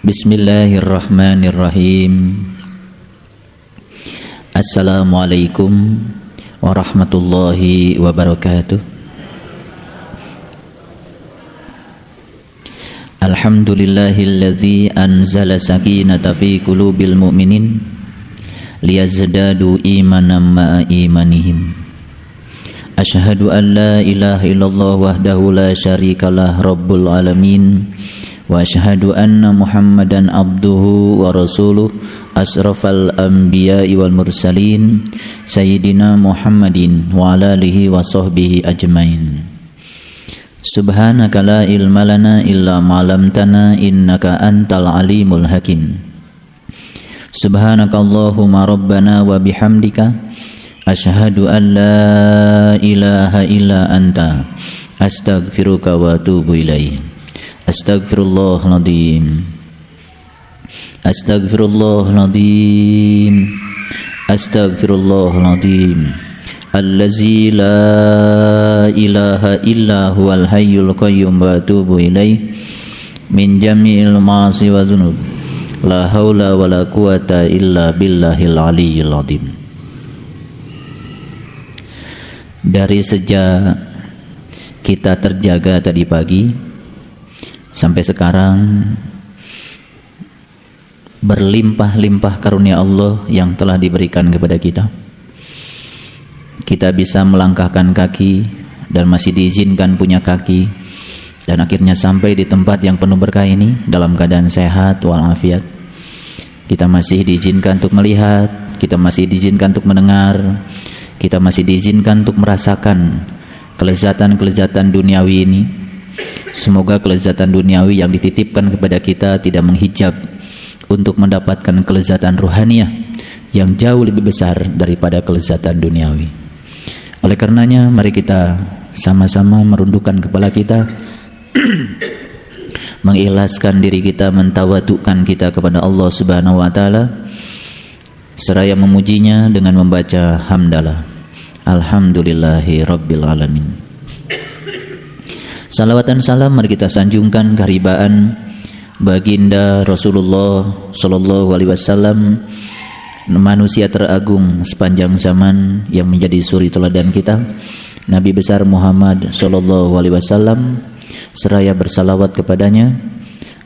Bismillahirrahmanirrahim. Assalamualaikum warahmatullahi wabarakatuh. Alhamdulillahilladzi anzala sakinata fi qulubil mu'minin liyazdadu imanan ma'a imanihim. Asyhadu an la ilaha illallah wahdahu la syarikalah rabbul alamin. Wa asyhadu anna Muhammadan abduhu wa rasuluh asrafal anbiya'i wal mursalin sayyidina Muhammadin wa ala alihi wa sahbihi ajmain. Subhanaka la ilma lana illa ma 'allamtana innaka antal alimul hakim. Subhanaka Allahumma rabbana wa bihamdika asyhadu an la ilaha illa anta astaghfiruka wa atubu ilaik. Astaghfirullahaladzim. Astaghfirullahaladzim. Astaghfirullahaladzim. Allazi la ilaha illa huwal hayyul qayyum wa atubu ilaih min jami'il ma'asi wa dzunub. La haula wa la quwata illa billahil aliyyil azim. Dari sejak kita terjaga tadi pagi sampai sekarang, berlimpah-limpah karunia Allah yang telah diberikan kepada kita. Kita bisa melangkahkan kaki dan masih diizinkan punya kaki, dan akhirnya sampai di tempat yang penuh berkah ini dalam keadaan sehat walafiat. Kita masih diizinkan untuk melihat, kita masih diizinkan untuk mendengar, kita masih diizinkan untuk merasakan kelezatan-kelezatan duniawi ini. Semoga kelezatan duniawi yang dititipkan kepada kita tidak menghijab untuk mendapatkan kelezatan ruhaniyah yang jauh lebih besar daripada kelezatan duniawi. Oleh karenanya, mari kita sama-sama merundukkan kepala kita, mengikhlaskan diri kita, mentawadukkan kita kepada Allah Subhanahu wa taala, seraya memujinya dengan membaca hamdalah. Alhamdulillahi rabbil alamin. Salawat dan salam mari kita sanjungkan keharibaan baginda Rasulullah sallallahu alaihi wasallam, manusia teragung sepanjang zaman yang menjadi suri teladan kita, Nabi besar Muhammad sallallahu alaihi wasallam, seraya bersalawat kepadanya.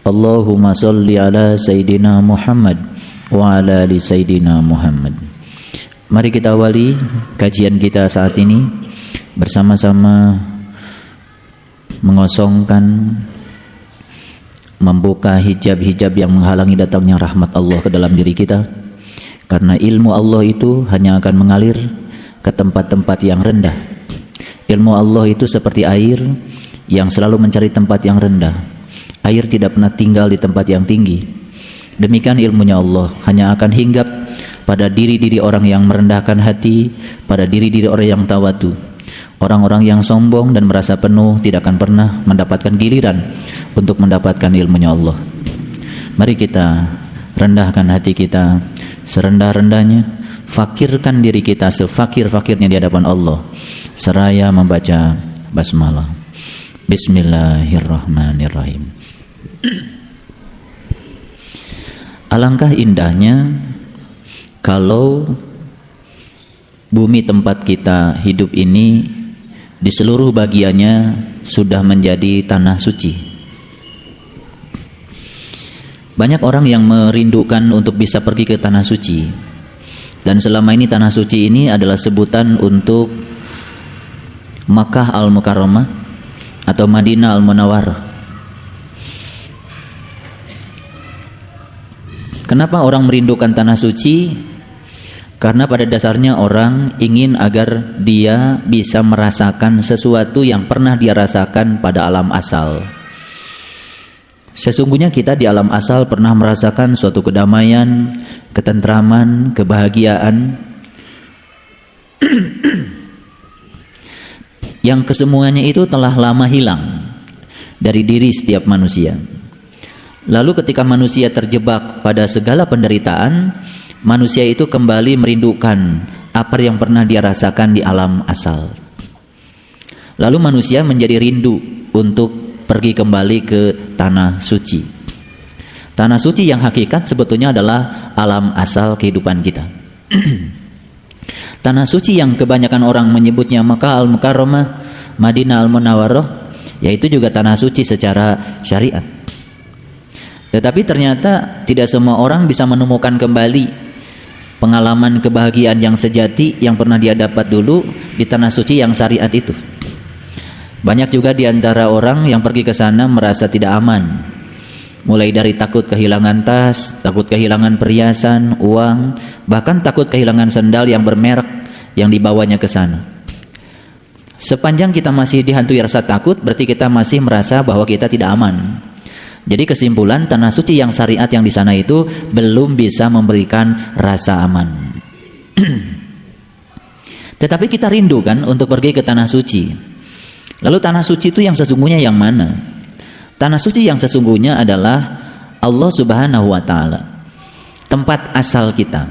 Allahumma sholli ala sayyidina Muhammad wa ala ali sayyidina Muhammad. Mari kita awali kajian kita saat ini bersama-sama mengosongkan, membuka hijab-hijab yang menghalangi datangnya rahmat Allah ke dalam diri kita. Karena ilmu Allah itu hanya akan mengalir ke tempat-tempat yang rendah. Ilmu Allah itu seperti air yang selalu mencari tempat yang rendah. Air tidak pernah tinggal di tempat yang tinggi. Demikian ilmunya Allah hanya akan hinggap pada diri-diri orang yang merendahkan hati, pada diri-diri orang yang tawadu. Orang-orang yang sombong dan merasa penuh tidak akan pernah mendapatkan giliran untuk mendapatkan ilmunya Allah. Mari kita rendahkan hati kita serendah-rendahnya, fakirkan diri kita sefakir-fakirnya di hadapan Allah, seraya membaca basmalah. Bismillahirrahmanirrahim. Alangkah indahnya kalau bumi tempat kita hidup ini di seluruh bagiannya sudah menjadi tanah suci. Banyak orang yang merindukan untuk bisa pergi ke tanah suci, dan selama ini tanah suci ini adalah sebutan untuk Makkah Al-Mukarramah atau Madinah Al-Munawwarah. Kenapa orang merindukan tanah suci? Karena pada dasarnya orang ingin agar dia bisa merasakan sesuatu yang pernah dia rasakan pada alam asal. Sesungguhnya kita di alam asal pernah merasakan suatu kedamaian, ketentraman, kebahagiaan yang kesemuanya itu telah lama hilang dari diri setiap manusia. Lalu ketika manusia terjebak pada segala penderitaan, manusia itu kembali merindukan apa yang pernah dia rasakan di alam asal. Lalu manusia menjadi rindu untuk pergi kembali ke tanah suci. Tanah suci yang hakikat sebetulnya adalah alam asal kehidupan kita. Tanah suci yang kebanyakan orang menyebutnya Makkah Al-Mukarramah, Madinah Al-Munawwarah, yaitu juga tanah suci secara syariat. Tetapi ternyata tidak semua orang bisa menemukan kembali pengalaman kebahagiaan yang sejati yang pernah dia dapat dulu di tanah suci yang syariat itu. Banyak juga di antara orang yang pergi ke sana merasa tidak aman. Mulai dari takut kehilangan tas, takut kehilangan perhiasan, uang, bahkan takut kehilangan sendal yang bermerek yang dibawanya ke sana. Sepanjang kita masih dihantui rasa takut, berarti kita masih merasa bahwa kita tidak aman. Jadi kesimpulan, tanah suci yang syariat yang di sana itu belum bisa memberikan rasa aman. Tetapi kita rindu kan untuk pergi ke tanah suci. Lalu tanah suci itu yang sesungguhnya yang mana? Tanah suci yang sesungguhnya adalah Allah Subhanahu wa Ta'ala, tempat asal kita.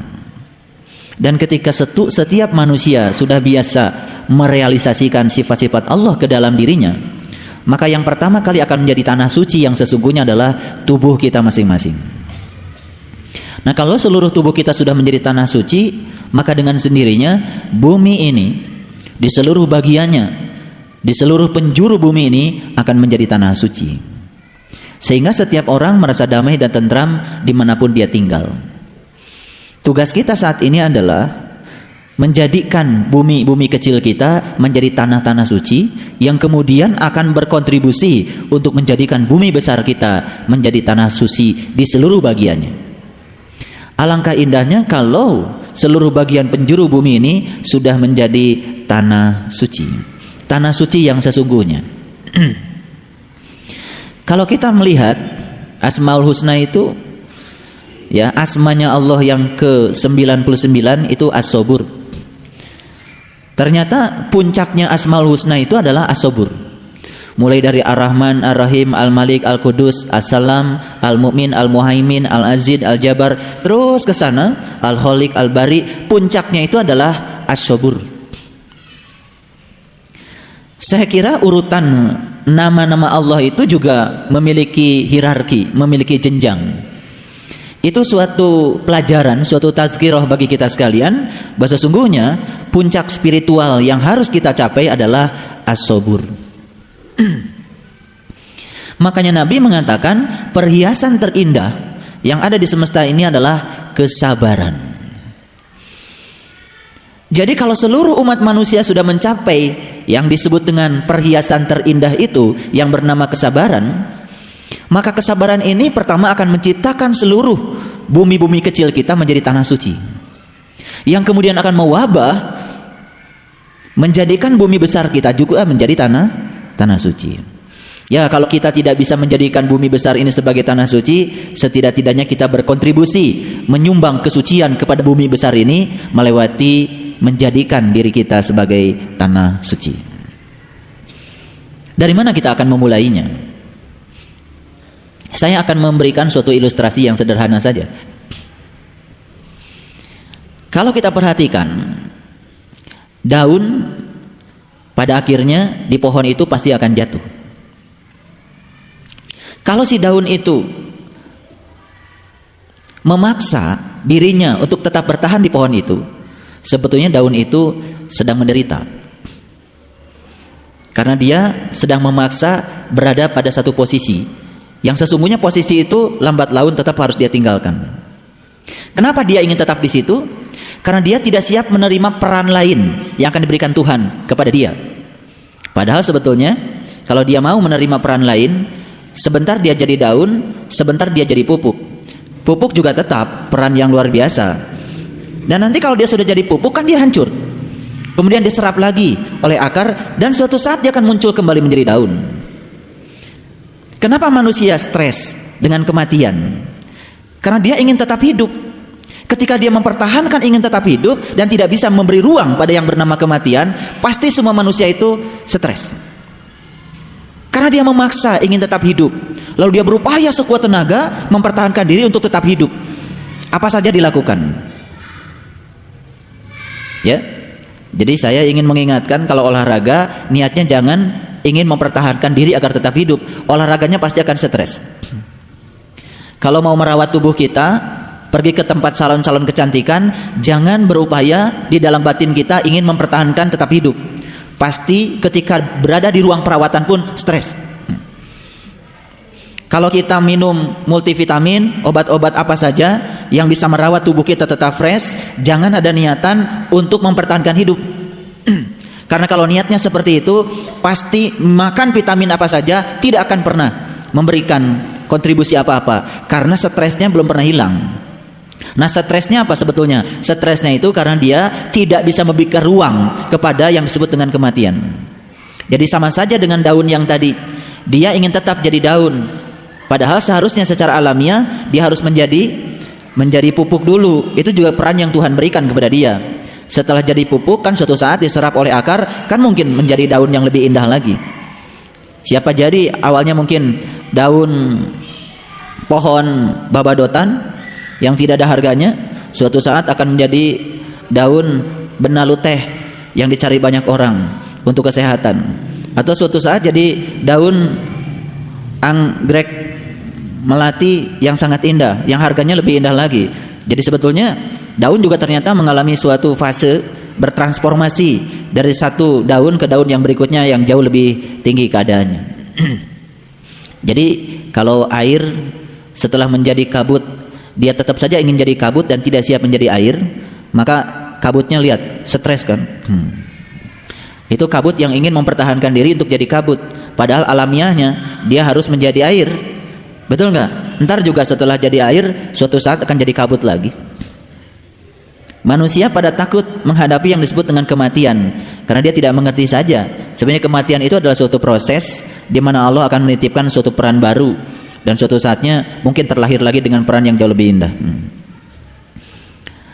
Dan ketika setiap manusia sudah biasa merealisasikan sifat-sifat Allah ke dalam dirinya, maka yang pertama kali akan menjadi tanah suci yang sesungguhnya adalah tubuh kita masing-masing. Nah, kalau seluruh tubuh kita sudah menjadi tanah suci, maka dengan sendirinya bumi ini di seluruh bagiannya, di seluruh penjuru bumi ini akan menjadi tanah suci, sehingga setiap orang merasa damai dan tentram dimanapun dia tinggal. Tugas kita saat ini adalah menjadikan bumi kecil kita menjadi tanah-tanah suci yang kemudian akan berkontribusi untuk menjadikan bumi besar kita menjadi tanah suci di seluruh bagiannya. Alangkah indahnya kalau seluruh bagian penjuru bumi ini sudah menjadi tanah suci, tanah suci yang sesungguhnya. Kalau kita melihat Asmaul Husna itu, ya, asmanya Allah yang ke-99 itu As-Sabur. Ternyata puncaknya Asmaul Husna itu adalah As-Sabur. Mulai dari Ar-Rahman, Ar-Rahim, Al-Malik, Al-Qudus, As-Salam, Al-Mu'min, Al-Muhaimin, Al-Aziz, Al-Jabar, terus ke sana Al-Khaliq, Al-Bari, puncaknya itu adalah As-Sabur. Saya kira urutan nama-nama Allah itu juga memiliki hierarki, memiliki jenjang. Itu suatu pelajaran, suatu tazkirah bagi kita sekalian, bahwa sesungguhnya puncak spiritual yang harus kita capai adalah as-sabur. Makanya Nabi mengatakan perhiasan terindah yang ada di semesta ini adalah kesabaran. Jadi kalau seluruh umat manusia sudah mencapai yang disebut dengan perhiasan terindah itu yang bernama kesabaran, maka kesabaran ini pertama akan menciptakan seluruh bumi-bumi kecil kita menjadi tanah suci, yang kemudian akan mewabah menjadikan bumi besar kita juga menjadi tanah suci. Ya, kalau kita tidak bisa menjadikan bumi besar ini sebagai tanah suci, setidak-tidaknya kita berkontribusi menyumbang kesucian kepada bumi besar ini melewati menjadikan diri kita sebagai tanah suci. Dari mana kita akan memulainya? Saya akan memberikan suatu ilustrasi yang sederhana saja. Kalau kita perhatikan, daun pada akhirnya di pohon itu pasti akan jatuh. Kalau si daun itu memaksa dirinya untuk tetap bertahan di pohon itu, sebetulnya daun itu sedang menderita, karena dia sedang memaksa berada pada satu posisi yang sesungguhnya posisi itu lambat laun tetap harus dia tinggalkan. Kenapa dia ingin tetap di situ? Karena dia tidak siap menerima peran lain yang akan diberikan Tuhan kepada dia. Padahal sebetulnya kalau dia mau menerima peran lain, sebentar dia jadi daun, sebentar dia jadi pupuk. Pupuk juga tetap peran yang luar biasa. Dan nanti kalau dia sudah jadi pupuk kan dia hancur. Kemudian diserap lagi oleh akar dan suatu saat dia akan muncul kembali menjadi daun. Kenapa manusia stres dengan kematian? Karena dia ingin tetap hidup. Ketika dia mempertahankan ingin tetap hidup dan tidak bisa memberi ruang pada yang bernama kematian, pasti semua manusia itu stres. Karena dia memaksa ingin tetap hidup, lalu dia berupaya sekuat tenaga mempertahankan diri untuk tetap hidup. Apa saja dilakukan? Ya, jadi saya ingin mengingatkan kalau olahraga niatnya jangan ingin mempertahankan diri agar tetap hidup. Olahraganya pasti akan stres. Kalau mau merawat tubuh kita, pergi ke tempat salon-salon kecantikan, jangan berupaya di dalam batin kita ingin mempertahankan tetap hidup. Pasti ketika berada di ruang perawatan pun stres. Kalau kita minum multivitamin, obat-obat apa saja yang bisa merawat tubuh kita tetap fresh, jangan ada niatan untuk mempertahankan hidup. Karena kalau niatnya seperti itu, pasti makan vitamin apa saja tidak akan pernah memberikan kontribusi apa-apa, karena stresnya belum pernah hilang. Nah, stresnya apa sebetulnya? Stresnya itu karena dia tidak bisa memberikan ruang kepada yang disebut dengan kematian. Jadi sama saja dengan daun yang tadi, dia ingin tetap jadi daun, padahal seharusnya secara alamiah dia harus menjadi pupuk dulu. Itu juga peran yang Tuhan berikan kepada dia. Setelah jadi pupuk kan suatu saat diserap oleh akar, kan mungkin menjadi daun yang lebih indah lagi. Siapa jadi awalnya mungkin daun pohon babadotan yang tidak ada harganya, suatu saat akan menjadi daun benalu teh yang dicari banyak orang untuk kesehatan. Atau suatu saat jadi daun anggrek melati yang sangat indah, yang harganya lebih indah lagi. Jadi sebetulnya daun juga ternyata mengalami suatu fase bertransformasi dari satu daun ke daun yang berikutnya yang jauh lebih tinggi keadaannya. Jadi kalau air setelah menjadi kabut, dia tetap saja ingin jadi kabut dan tidak siap menjadi air, maka kabutnya lihat stres kan. Itu kabut yang ingin mempertahankan diri untuk jadi kabut, padahal alamiahnya dia harus menjadi air. Betul nggak? Ntar juga setelah jadi air, suatu saat akan jadi kabut lagi. Manusia pada takut menghadapi yang disebut dengan kematian, karena dia tidak mengerti saja. Sebenarnya kematian itu adalah suatu proses di mana Allah akan menitipkan suatu peran baru, dan suatu saatnya mungkin terlahir lagi dengan peran yang jauh lebih indah.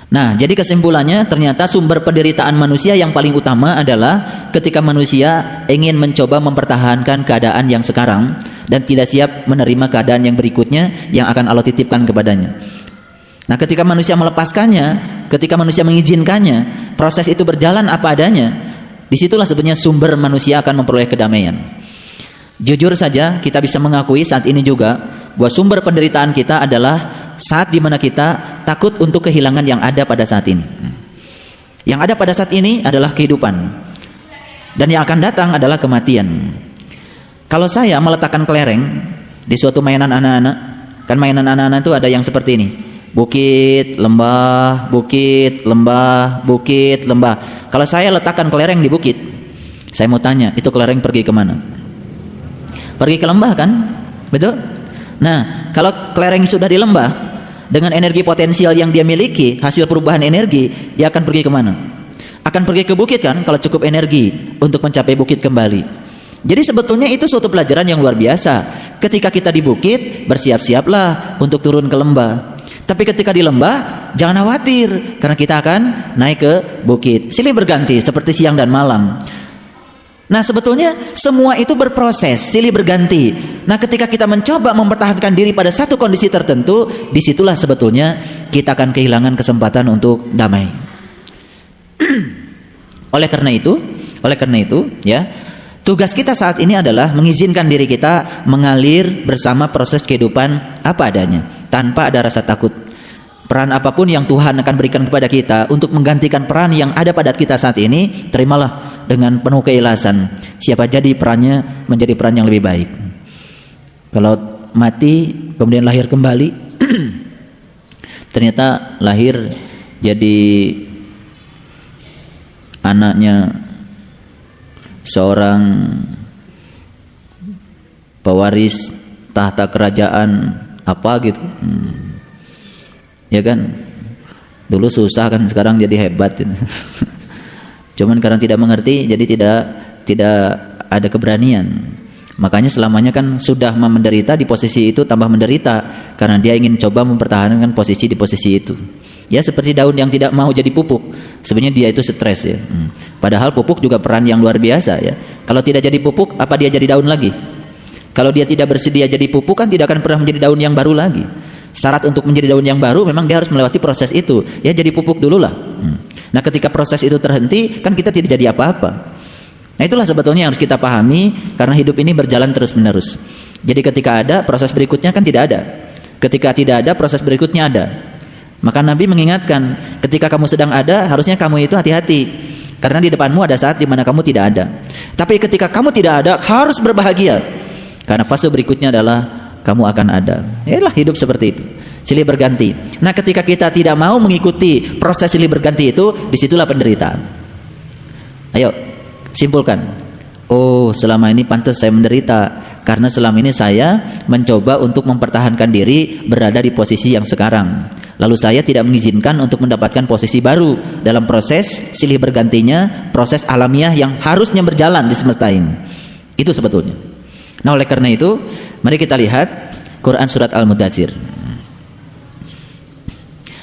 Nah, jadi kesimpulannya ternyata sumber penderitaan manusia yang paling utama adalah ketika manusia ingin mencoba mempertahankan keadaan yang sekarang dan tidak siap menerima keadaan yang berikutnya yang akan Allah titipkan kepadanya. Nah, ketika manusia melepaskannya, ketika manusia mengizinkannya, proses itu berjalan apa adanya, disitulah sebenarnya sumber manusia akan memperoleh kedamaian. Jujur saja kita bisa mengakui saat ini juga bahwa sumber penderitaan kita adalah saat dimana kita takut untuk kehilangan yang ada pada saat ini. Yang ada pada saat ini adalah kehidupan, dan yang akan datang adalah kematian. Kalau saya meletakkan kelereng di suatu mainan anak-anak, kan mainan anak-anak itu ada yang seperti ini: bukit, lembah, bukit, lembah, bukit, lembah. Kalau saya letakkan kelereng di bukit, saya mau tanya, itu kelereng pergi kemana? Pergi ke lembah kan? Betul? Nah, kalau kelereng sudah di lembah, dengan energi potensial yang dia miliki, hasil perubahan energi, dia akan pergi kemana? Akan pergi ke bukit kan, kalau cukup energi untuk mencapai bukit kembali. Jadi sebetulnya itu suatu pelajaran yang luar biasa. Ketika kita di bukit, bersiap-siaplah untuk turun ke lembah. Tapi ketika di lembah, jangan khawatir, karena kita akan naik ke bukit. Silih berganti seperti siang dan malam. Nah, sebetulnya semua itu berproses, silih berganti. Nah, ketika kita mencoba mempertahankan diri pada satu kondisi tertentu, disitulah sebetulnya kita akan kehilangan kesempatan untuk damai. Oleh karena itu, ya, tugas kita saat ini adalah mengizinkan diri kita mengalir bersama proses kehidupan apa adanya, tanpa ada rasa takut. Peran apapun yang Tuhan akan berikan kepada kita untuk menggantikan peran yang ada pada kita saat ini, terimalah dengan penuh keikhlasan. Siapa jadi perannya menjadi peran yang lebih baik. Kalau mati kemudian lahir kembali, ternyata lahir jadi anaknya seorang pewaris tahta kerajaan apa gitu. Ya kan, dulu susah kan, sekarang jadi hebat. Cuman karena tidak mengerti, jadi tidak ada keberanian. Makanya selamanya kan sudah menderita di posisi itu, tambah menderita karena dia ingin coba mempertahankan posisi di posisi itu. Ya, seperti daun yang tidak mau jadi pupuk, sebenarnya dia itu stres ya. Padahal pupuk juga peran yang luar biasa ya. Kalau tidak jadi pupuk, apa dia jadi daun lagi? Kalau dia tidak bersedia jadi pupuk, kan tidak akan pernah menjadi daun yang baru lagi. Syarat untuk menjadi daun yang baru memang dia harus melewati proses itu. Ya, jadi pupuk dulu lah. Nah, ketika proses itu terhenti, kan kita tidak jadi apa-apa. Nah, itulah sebetulnya yang harus kita pahami, karena hidup ini berjalan terus-menerus. Jadi ketika ada proses berikutnya kan tidak ada. Ketika tidak ada, proses berikutnya ada. Maka Nabi mengingatkan, ketika kamu sedang ada, harusnya kamu itu hati-hati, karena di depanmu ada saat di mana kamu tidak ada. Tapi ketika kamu tidak ada, harus berbahagia, karena fase berikutnya adalah kamu akan ada. Yalah, hidup seperti itu, silih berganti. Nah, ketika kita tidak mau mengikuti proses silih berganti itu, disitulah penderitaan. Ayo, simpulkan. Oh, selama ini pantas saya menderita, karena selama ini saya mencoba untuk mempertahankan diri berada di posisi yang sekarang. Lalu saya tidak mengizinkan untuk mendapatkan posisi baru dalam proses silih bergantinya, proses alamiah yang harusnya berjalan di semesta ini. Itu sebetulnya. Nah, oleh karena itu, mari kita lihat Quran surat Al-Mudaththir.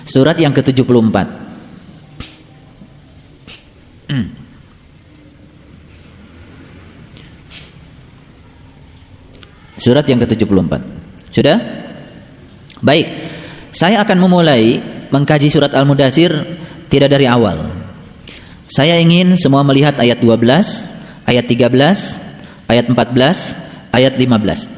Surat yang ke-74. Surat yang ke-74. Sudah? Baik. Saya akan memulai mengkaji surat Al-Mudaththir tidak dari awal. Saya ingin semua melihat ayat 12, ayat 13, ayat 14, ayat 15.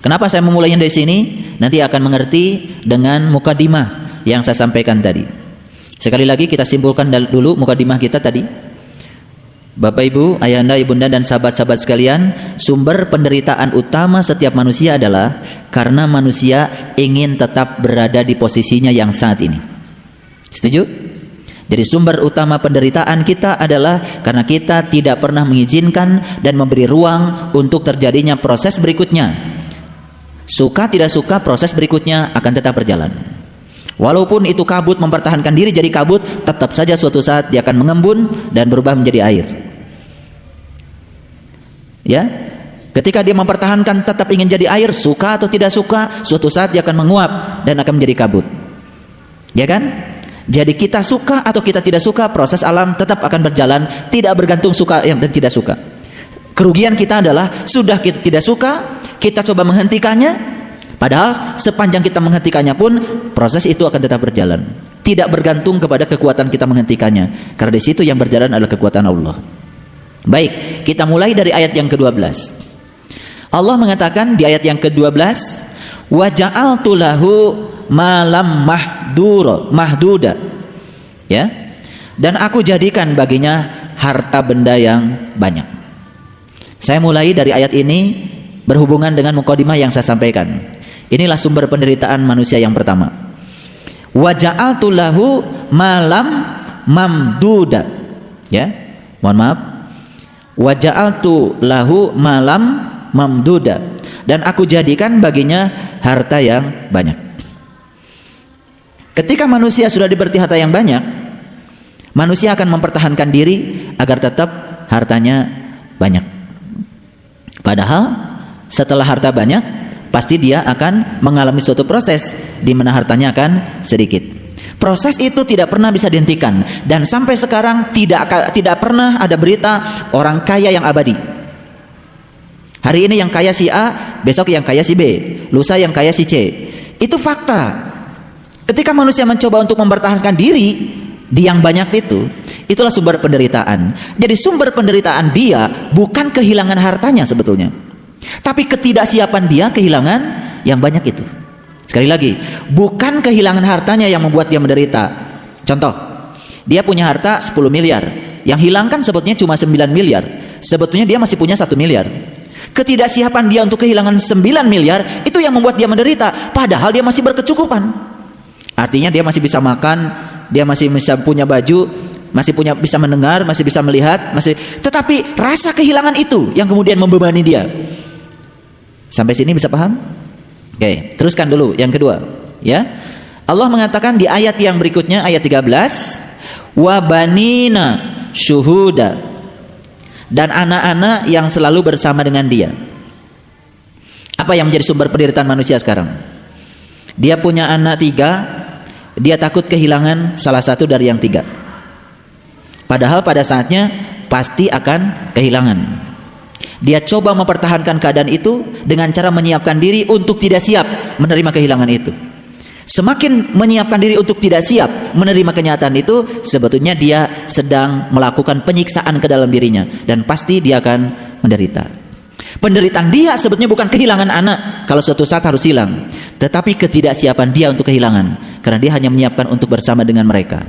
Kenapa saya memulainya dari sini? Nanti akan mengerti dengan mukadimah yang saya sampaikan tadi. Sekali lagi kita simpulkan dulu mukadimah kita tadi. Bapak Ibu, ayahanda, ibunda dan sahabat-sahabat sekalian, sumber penderitaan utama setiap manusia adalah karena manusia ingin tetap berada di posisinya yang saat ini. Setuju? Jadi sumber utama penderitaan kita adalah karena kita tidak pernah mengizinkan dan memberi ruang untuk terjadinya proses berikutnya. Suka tidak suka, proses berikutnya akan tetap berjalan. Walaupun itu kabut mempertahankan diri jadi kabut, tetap saja suatu saat dia akan mengembun dan berubah menjadi air. Ya, ketika dia mempertahankan tetap ingin jadi air, suka atau tidak suka, suatu saat dia akan menguap dan akan menjadi kabut. Ya kan? Jadi kita suka atau kita tidak suka, proses alam tetap akan berjalan, tidak bergantung suka dan tidak suka. Kerugian kita adalah sudah kita tidak suka, kita coba menghentikannya. Padahal sepanjang kita menghentikannya pun proses itu akan tetap berjalan. Tidak bergantung kepada kekuatan kita menghentikannya. Karena di situ yang berjalan adalah kekuatan Allah. Baik, kita mulai dari ayat yang ke-12. Allah mengatakan di ayat yang ke-12, wa ja'altu lahu malam mahduda. Ya. Dan aku jadikan baginya harta benda yang banyak. Saya mulai dari ayat ini berhubungan dengan mukadimah yang saya sampaikan. Inilah sumber penderitaan manusia yang pertama. Wa ja'altu lahu malam mamduda. Ya. Mohon maaf. Wa ja'altu lahu malam mamduda. Dan aku jadikan baginya harta yang banyak. Ketika manusia sudah diberi harta yang banyak, manusia akan mempertahankan diri agar tetap hartanya banyak. Padahal setelah harta banyak, pasti dia akan mengalami suatu proses di mana hartanya akan sedikit. Proses itu tidak pernah bisa dihentikan, dan sampai sekarang tidak pernah ada berita orang kaya yang abadi. Hari ini yang kaya si A, besok yang kaya si B, lusa yang kaya si C. Itu fakta. Ketika manusia mencoba untuk mempertahankan diri di yang banyak itu, itulah sumber penderitaan. Jadi sumber penderitaan dia bukan kehilangan hartanya sebetulnya, tapi ketidaksiapan dia kehilangan yang banyak itu. Sekali lagi, bukan kehilangan hartanya yang membuat dia menderita. Contoh, dia punya harta 10 miliar, yang hilang kan sebetulnya cuma 9 miliar. Sebetulnya dia masih punya 1 miliar. Ketidaksiapan dia untuk kehilangan 9 miliar itu yang membuat dia menderita, padahal dia masih berkecukupan. Artinya dia masih bisa makan, dia masih bisa punya baju, masih bisa mendengar, masih bisa melihat, tetapi rasa kehilangan itu yang kemudian membebani dia. Sampai sini bisa paham? Oke, teruskan dulu yang kedua, ya. Allah mengatakan di ayat yang berikutnya, ayat 13, wa banina syuhuda, dan anak-anak yang selalu bersama dengan dia. Apa yang menjadi sumber penderitaan manusia sekarang? Dia punya anak 3, dia takut kehilangan salah satu dari yang 3. Padahal pada saatnya pasti akan kehilangan. Dia coba mempertahankan keadaan itu dengan cara menyiapkan diri untuk tidak siap menerima kehilangan itu. Semakin menyiapkan diri untuk tidak siap menerima kenyataan itu, sebetulnya dia sedang melakukan penyiksaan ke dalam dirinya, dan pasti dia akan menderita. Penderitaan dia sebetulnya bukan kehilangan anak, kalau suatu saat harus hilang, tetapi ketidaksiapan dia untuk kehilangan, karena dia hanya menyiapkan untuk bersama dengan mereka.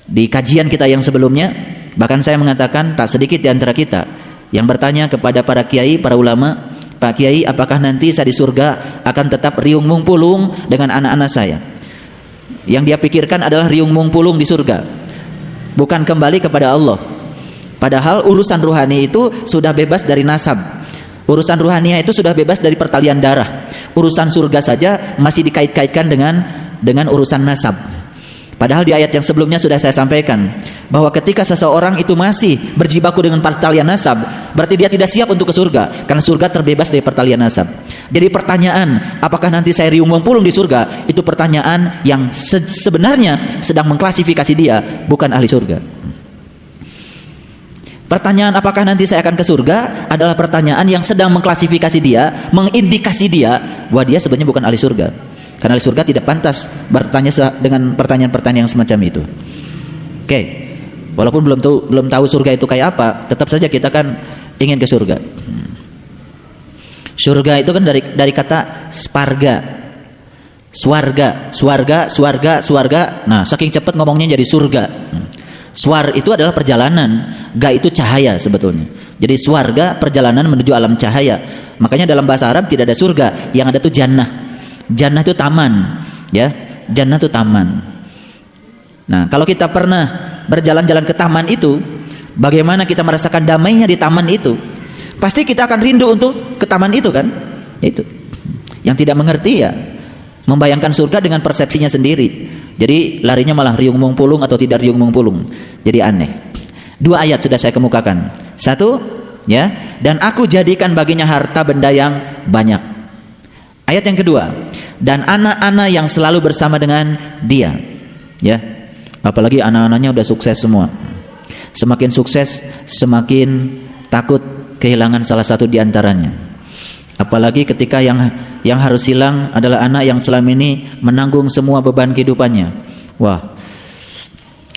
Di kajian kita yang sebelumnya, bahkan saya mengatakan tak sedikit di antara kita yang bertanya kepada para kiai, para ulama, Pak Kiai, apakah nanti saya di surga akan tetap riung mungpulung dengan anak-anak saya? Yang dia pikirkan adalah riung mungpulung di surga, bukan kembali kepada Allah. Padahal urusan ruhani itu sudah bebas dari nasab. Urusan ruhaniah itu sudah bebas dari pertalian darah. Urusan surga saja masih dikait-kaitkan dengan urusan nasab. Padahal di ayat yang sebelumnya sudah saya sampaikan bahwa ketika seseorang itu masih berjibaku dengan pertalian nasab, berarti dia tidak siap untuk ke surga, karena surga terbebas dari pertalian nasab. Jadi pertanyaan, apakah nanti saya riung mempulung di surga, itu pertanyaan yang sebenarnya sedang mengklasifikasi dia bukan ahli surga. Pertanyaan apakah nanti saya akan ke surga adalah pertanyaan yang sedang mengklasifikasi dia, mengindikasi dia bahwa dia sebenarnya bukan ahli surga. Karena ahli surga tidak pantas bertanya dengan pertanyaan-pertanyaan yang semacam itu. Oke. Walaupun belum tahu surga itu kayak apa, tetap saja kita kan ingin ke surga. Surga itu kan dari kata sparga. Swarga. Nah, saking cepat ngomongnya jadi surga. Swar itu adalah perjalanan, ga itu cahaya sebetulnya. Jadi swarga perjalanan menuju alam cahaya. Makanya dalam bahasa Arab tidak ada surga, yang ada tuh jannah. Jannah itu taman, ya. Jannah itu taman. Nah, kalau kita pernah berjalan-jalan ke taman itu, bagaimana kita merasakan damainya di taman itu? Pasti kita akan rindu untuk ke taman itu kan? Itu. Yang tidak mengerti ya membayangkan surga dengan persepsinya sendiri. Jadi larinya malah riung mungpulung atau tidak riung mungpulung. Jadi aneh. 2 ayat sudah saya kemukakan. 1, ya, dan aku jadikan baginya harta benda yang banyak. Ayat yang kedua, dan anak-anak yang selalu bersama dengan dia. Ya. Apalagi anak-anaknya udah sukses semua. Semakin sukses, semakin takut kehilangan salah satu di antaranya. Apalagi ketika yang harus hilang adalah anak yang selama ini menanggung semua beban kehidupannya. Wah.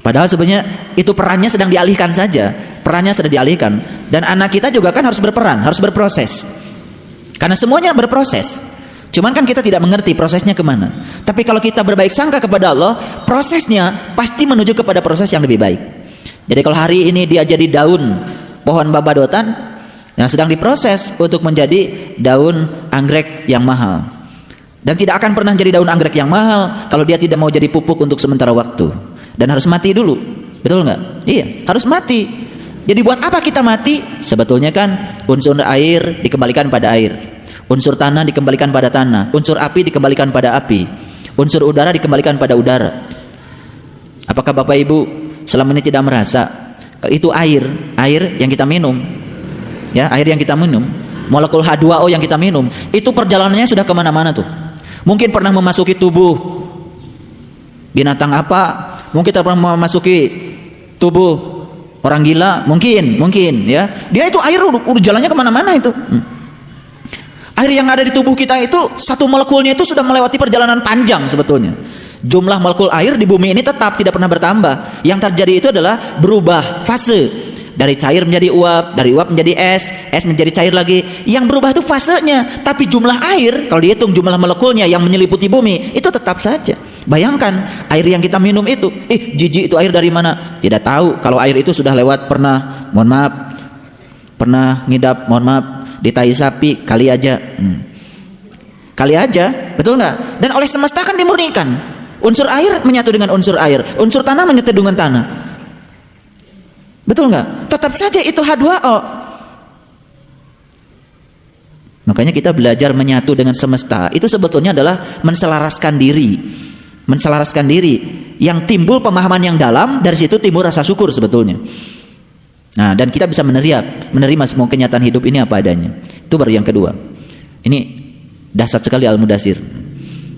Padahal sebenarnya itu perannya sedang dialihkan saja. Perannya sedang dialihkan. Dan anak kita juga kan harus berperan, harus berproses. Karena semuanya berproses. Cuman kan kita tidak mengerti prosesnya kemana. Tapi kalau kita berbaik sangka kepada Allah, prosesnya pasti menuju kepada proses yang lebih baik. Jadi kalau hari ini dia jadi daun pohon babadotan yang sedang diproses untuk menjadi daun anggrek yang mahal, dan tidak akan pernah jadi daun anggrek yang mahal kalau dia tidak mau jadi pupuk untuk sementara waktu, dan harus mati dulu, betul nggak? Iya, harus mati. Jadi buat apa kita mati? Sebetulnya kan unsur air dikembalikan pada air, unsur tanah dikembalikan pada tanah, unsur api dikembalikan pada api, unsur udara dikembalikan pada udara. Apakah Bapak Ibu selama ini tidak merasa itu air yang kita minum? Ya, air yang kita minum, molekul H2O yang kita minum, itu perjalanannya sudah kemana-mana tuh. Mungkin pernah memasuki tubuh binatang apa, mungkin pernah memasuki tubuh orang gila, mungkin ya. Dia itu air udah jalannya kemana-mana itu. Air yang ada di tubuh kita itu satu molekulnya itu sudah melewati perjalanan panjang sebetulnya. Jumlah molekul air di bumi ini tetap tidak pernah bertambah. Yang terjadi itu adalah berubah fase. Dari cair menjadi uap, dari uap menjadi es menjadi cair lagi. Yang berubah itu fasenya, tapi jumlah air kalau dihitung jumlah molekulnya yang menyeliputi bumi itu tetap saja. Bayangkan air yang kita minum itu, jijik itu air dari mana? Tidak tahu. Kalau air itu sudah lewat pernah ngidap, di tai sapi kali aja, betul nggak? Dan oleh semesta kan dimurnikan. Unsur air menyatu dengan unsur air, unsur tanah menyatu dengan tanah. Betul nggak? Tetap saja itu H2O. Makanya kita belajar menyatu dengan semesta. Itu sebetulnya adalah menselaraskan diri. Yang timbul pemahaman yang dalam, dari situ timbul rasa syukur sebetulnya. Nah, dan kita bisa menerima semua kenyataan hidup ini apa adanya. Itu baru yang kedua. Ini dahsyat sekali Al-Mudaththir.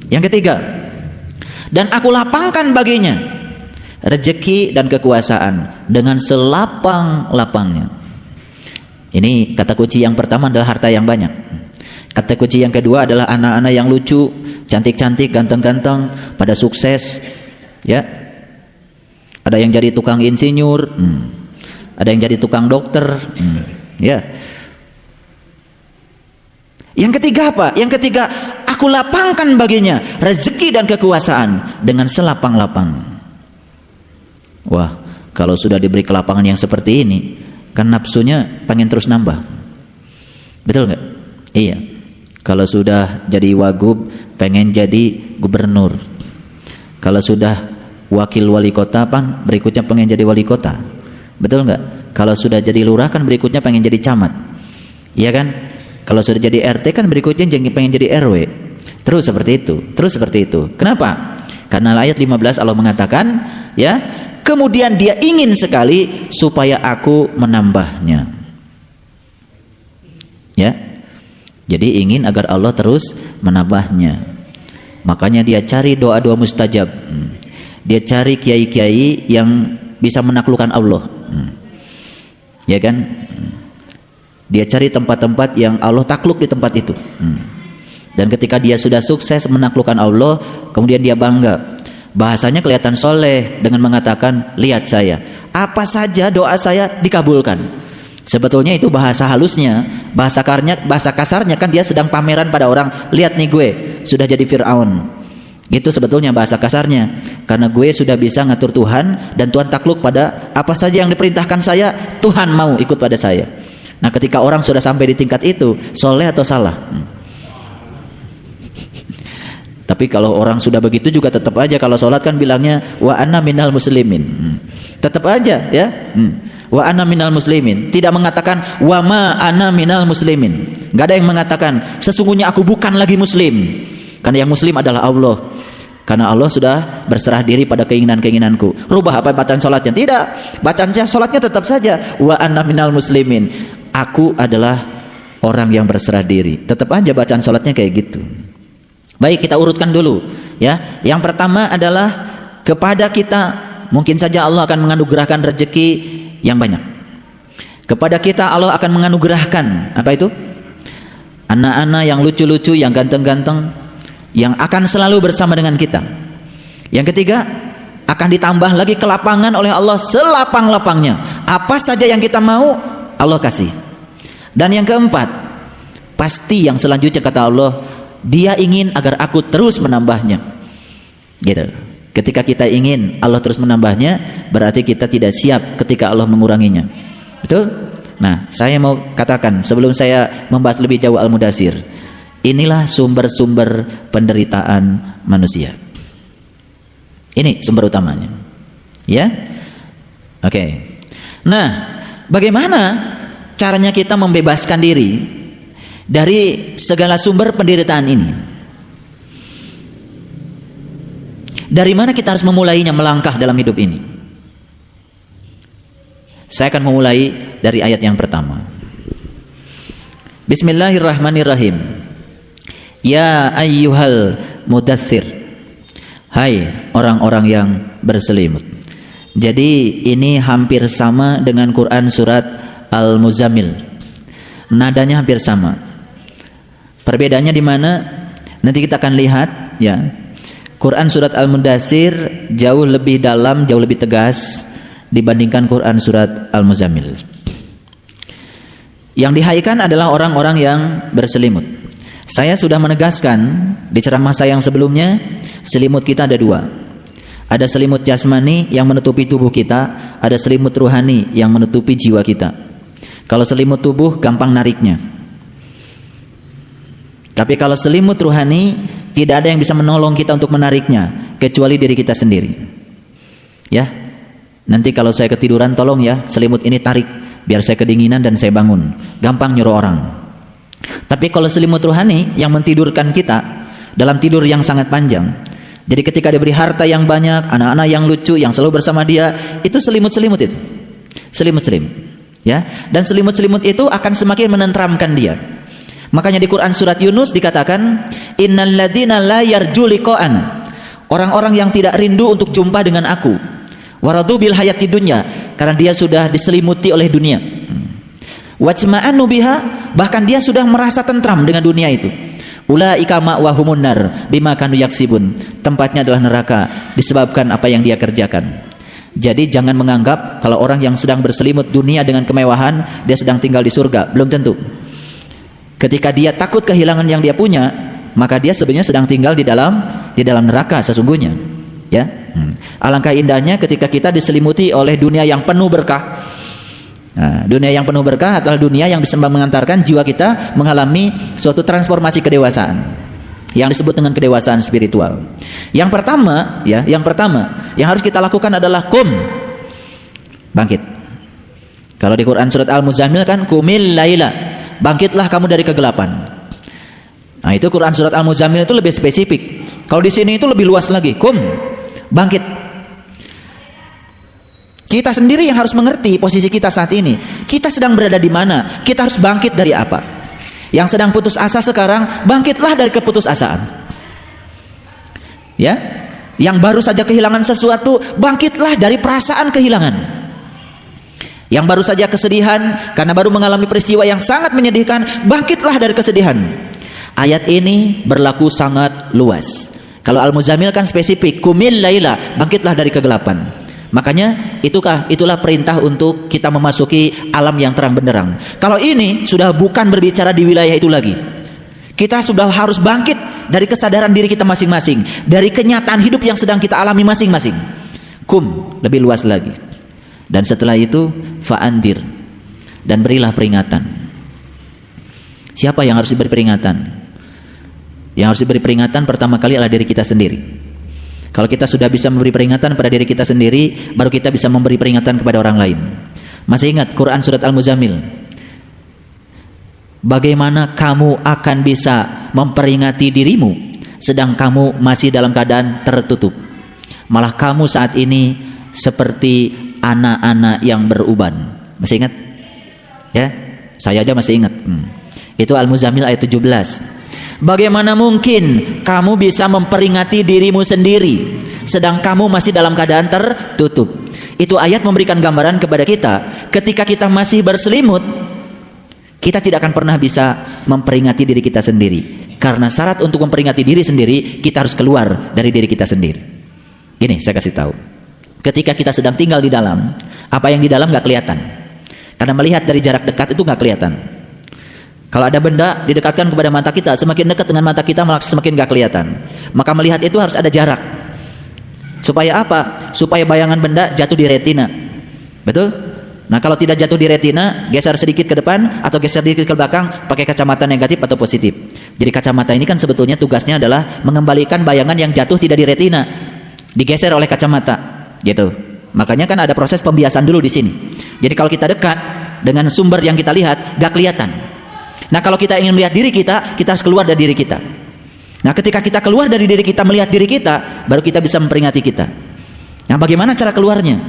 Yang ketiga, dan aku lapangkan baginya rezeki dan kekuasaan dengan selapang-lapangnya. Ini kata kunci yang pertama adalah harta yang banyak. Kata kunci yang kedua adalah anak-anak yang lucu, cantik-cantik, ganteng-ganteng, pada sukses. Ya, ada yang jadi tukang insinyur, ada yang jadi tukang dokter, Ya. Yang ketiga apa? Yang ketiga, aku lapangkan baginya rezeki dan kekuasaan dengan selapang-lapang. Wah, kalau sudah diberi kelapangan yang seperti ini, kan nafsunya pengen terus nambah. Betul nggak? Iya. Kalau sudah jadi wagub, pengen jadi gubernur. Kalau sudah wakil wali kota, berikutnya pengen jadi wali kota. Betul nggak? Kalau sudah jadi lurah, kan berikutnya pengen jadi camat. Iya kan? Kalau sudah jadi RT, kan berikutnya pengen jadi RW. Terus seperti itu. Terus seperti itu. Kenapa? Karena ayat 15 Allah mengatakan, ya, kemudian dia ingin sekali supaya aku menambahnya. Ya. Jadi ingin agar Allah terus menambahnya. Makanya dia cari doa-doa mustajab. Dia cari kiai-kiai yang bisa menaklukkan Allah. Ya kan? Dia cari tempat-tempat yang Allah takluk di tempat itu. Dan ketika dia sudah sukses menaklukkan Allah, kemudian dia bangga. Bahasanya kelihatan soleh dengan mengatakan, lihat saya, apa saja doa saya dikabulkan. Sebetulnya itu bahasa halusnya, bahasa kasarnya kan dia sedang pameran pada orang, lihat nih gue sudah jadi Fir'aun. Gitu sebetulnya bahasa kasarnya. Karena gue sudah bisa ngatur Tuhan, dan Tuhan takluk pada apa saja yang diperintahkan saya, Tuhan mau ikut pada saya. Nah, ketika orang sudah sampai di tingkat itu, soleh atau salah? Tapi kalau orang sudah begitu juga tetap aja kalau sholat kan bilangnya wa ana minal muslimin. Tetap aja ya. Wa ana minal muslimin. Tidak mengatakan wa ma ana minal muslimin. Enggak ada yang mengatakan sesungguhnya aku bukan lagi muslim. Karena yang muslim adalah Allah. Karena Allah sudah berserah diri pada keinginan-keinginanku. Rubah apa bacaan sholatnya? Tidak. Bacaan sholatnya tetap saja wa ana minal muslimin. Aku adalah orang yang berserah diri. Tetap aja bacaan sholatnya kayak gitu. Baik, kita urutkan dulu ya. Yang pertama adalah kepada kita mungkin saja Allah akan menganugerahkan rezeki yang banyak. Kepada kita Allah akan menganugerahkan apa itu? Anak-anak yang lucu-lucu, yang ganteng-ganteng, yang akan selalu bersama dengan kita. Yang ketiga, akan ditambah lagi kelapangan oleh Allah selapang-lapangnya. Apa saja yang kita mau Allah kasih. Dan yang keempat, pasti yang selanjutnya kata Allah, Dia ingin agar aku terus menambahnya. Gitu. Ketika kita ingin Allah terus menambahnya, berarti kita tidak siap ketika Allah menguranginya. Betul? Nah, saya mau katakan sebelum saya membahas lebih jauh Al-Mudaththir, inilah sumber-sumber penderitaan manusia. Ini sumber utamanya. Ya? Oke. Nah, bagaimana caranya kita membebaskan diri dari segala sumber penderitaan ini? Dari mana kita harus memulainya melangkah dalam hidup ini? Saya akan memulai dari ayat yang pertama. Bismillahirrahmanirrahim. Ya ayyuhal mudaththir. Hai orang-orang yang berselimut. Jadi ini hampir sama dengan Quran surat Al-Muzammil. Nadanya hampir sama. Perbedaannya di mana? Nanti kita akan lihat ya. Quran surat Al-Mudaththir jauh lebih dalam, jauh lebih tegas dibandingkan Quran surat Al-Muzammil. Yang dihaikan adalah orang-orang yang berselimut. Saya sudah menegaskan di ceramah saya yang sebelumnya, selimut kita ada dua. Ada selimut jasmani yang menutupi tubuh kita, ada selimut ruhani yang menutupi jiwa kita. Kalau selimut tubuh gampang nariknya. Tapi kalau selimut ruhani tidak ada yang bisa menolong kita untuk menariknya kecuali diri kita sendiri. Ya. Nanti kalau saya ketiduran tolong ya selimut ini tarik biar saya kedinginan dan saya bangun. Gampang nyuruh orang. Tapi kalau selimut ruhani yang mentidurkan kita dalam tidur yang sangat panjang. Jadi ketika diberi harta yang banyak, anak-anak yang lucu yang selalu bersama dia, itu selimut-selimut itu. Selimut-selimut. Ya. Dan selimut-selimut itu akan semakin menenteramkan dia. Makanya di Quran surat Yunus dikatakan, innal ladzina la yarju liqa'ana. Orang-orang yang tidak rindu untuk jumpa dengan aku. Waradu bil hayati dunya, karena dia sudah diselimuti oleh dunia. Wajma'annu biha, bahkan dia sudah merasa tentram dengan dunia itu. Ulaika ma'wahumun nar bima kanu yaksibun. Tempatnya adalah neraka disebabkan apa yang dia kerjakan. Jadi jangan menganggap kalau orang yang sedang berselimut dunia dengan kemewahan, dia sedang tinggal di surga. Belum tentu. Ketika dia takut kehilangan yang dia punya, maka dia sebenarnya sedang tinggal di dalam neraka sesungguhnya. Ya. Alangkah indahnya ketika kita diselimuti oleh dunia yang penuh berkah. Nah, dunia yang penuh berkah adalah dunia yang bisa mengantarkan jiwa kita mengalami suatu transformasi kedewasaan yang disebut dengan kedewasaan spiritual. Yang pertama yang harus kita lakukan adalah bangkit. Kalau di Quran surat Al-Muzammil kan qumil laila, bangkitlah kamu dari kegelapan. Nah, itu Quran surat Al-Muzammil itu lebih spesifik. Kalau di sini itu lebih luas lagi, bangkit. Kita sendiri yang harus mengerti posisi kita saat ini. Kita sedang berada di mana? Kita harus bangkit dari apa? Yang sedang putus asa sekarang, bangkitlah dari keputusasaan. Ya, yang baru saja kehilangan sesuatu, bangkitlah dari perasaan kehilangan. Yang baru saja kesedihan karena baru mengalami peristiwa yang sangat menyedihkan, bangkitlah dari kesedihan. Ayat ini berlaku sangat luas. Kalau Al-Muzammil kan spesifik, qumil laila, bangkitlah dari kegelapan. Makanya itulah perintah untuk kita memasuki alam yang terang benderang. Kalau ini sudah bukan berbicara di wilayah itu lagi. Kita sudah harus bangkit dari kesadaran diri kita masing-masing, dari kenyataan hidup yang sedang kita alami masing-masing. Lebih luas lagi. Dan setelah itu fa'andir, dan berilah peringatan. Siapa yang harus diberi peringatan? Yang harus diberi peringatan pertama kali adalah diri kita sendiri. Kalau kita sudah bisa memberi peringatan pada diri kita sendiri, baru kita bisa memberi peringatan kepada orang lain. Masih ingat Quran surat Al-Muzammil? Bagaimana kamu akan bisa memperingati dirimu sedang kamu masih dalam keadaan tertutup? Malah kamu saat ini seperti anak-anak yang beruban. Masih ingat? Ya, saya aja masih ingat. Itu Al-Muzammil ayat 17. Bagaimana mungkin kamu bisa memperingati dirimu sendiri sedang kamu masih dalam keadaan tertutup? Itu ayat memberikan gambaran kepada kita. Ketika kita masih berselimut, kita tidak akan pernah bisa memperingati diri kita sendiri. Karena syarat untuk memperingati diri sendiri, kita harus keluar dari diri kita sendiri. Ini saya kasih tahu. Ketika kita sedang tinggal di dalam, apa yang di dalam gak kelihatan. Karena melihat dari jarak dekat itu gak kelihatan. Kalau ada benda didekatkan kepada mata kita, semakin dekat dengan mata kita semakin gak kelihatan. Maka melihat itu harus ada jarak. Supaya apa? Supaya bayangan benda jatuh di retina. Betul? Nah, kalau tidak jatuh di retina, geser sedikit ke depan atau geser sedikit ke belakang, pakai kacamata negatif atau positif. Jadi kacamata ini kan sebetulnya tugasnya adalah mengembalikan bayangan yang jatuh tidak di retina, digeser oleh kacamata, gitu. Makanya kan ada proses pembiasan dulu di sini. Jadi kalau kita dekat dengan sumber yang kita lihat, gak kelihatan. Nah, kalau kita ingin melihat diri kita, kita harus keluar dari diri kita. Nah, ketika kita keluar dari diri kita, melihat diri kita, baru kita bisa memperingati kita. Nah, bagaimana cara keluarnya?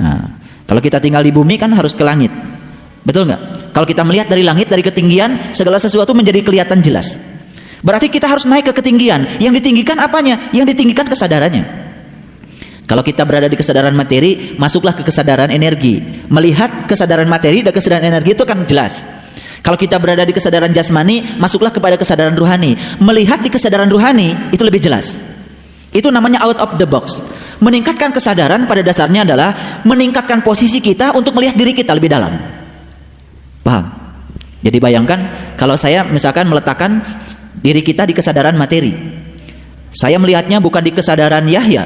Nah, kalau kita tinggal di bumi kan harus ke langit. Betul nggak? Kalau kita melihat dari langit, dari ketinggian, segala sesuatu menjadi kelihatan jelas. Berarti kita harus naik ke ketinggian. Yang ditinggikan apanya? Yang ditinggikan kesadarannya. Kalau kita berada di kesadaran materi, masuklah ke kesadaran energi. Melihat kesadaran materi dan kesadaran energi itu kan jelas. Kalau kita berada di kesadaran jasmani, masuklah kepada kesadaran ruhani. Melihat di kesadaran ruhani itu lebih jelas. Itu namanya out of the box. Meningkatkan kesadaran pada dasarnya adalah meningkatkan posisi kita untuk melihat diri kita lebih dalam. Paham? Jadi bayangkan kalau saya misalkan meletakkan diri kita di kesadaran materi. Saya melihatnya bukan di kesadaran Yahya,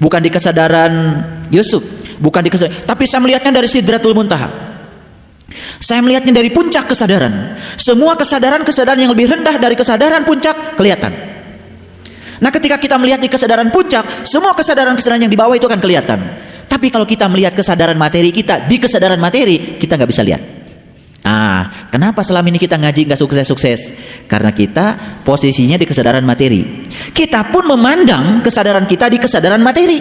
bukan di kesadaran Yusuf, bukan di kesadaran, tapi saya melihatnya dari Sidratul Muntaha. Saya melihatnya dari puncak kesadaran. Semua kesadaran-kesadaran yang lebih rendah dari kesadaran puncak kelihatan. Nah, ketika kita melihat di kesadaran puncak, semua kesadaran-kesadaran yang di bawah itu akan kelihatan. Tapi kalau kita melihat kesadaran materi kita di kesadaran materi, kita nggak bisa lihat. Kenapa selama ini kita ngaji nggak sukses-sukses? Karena kita posisinya di kesadaran materi. Kita pun memandang kesadaran kita di kesadaran materi.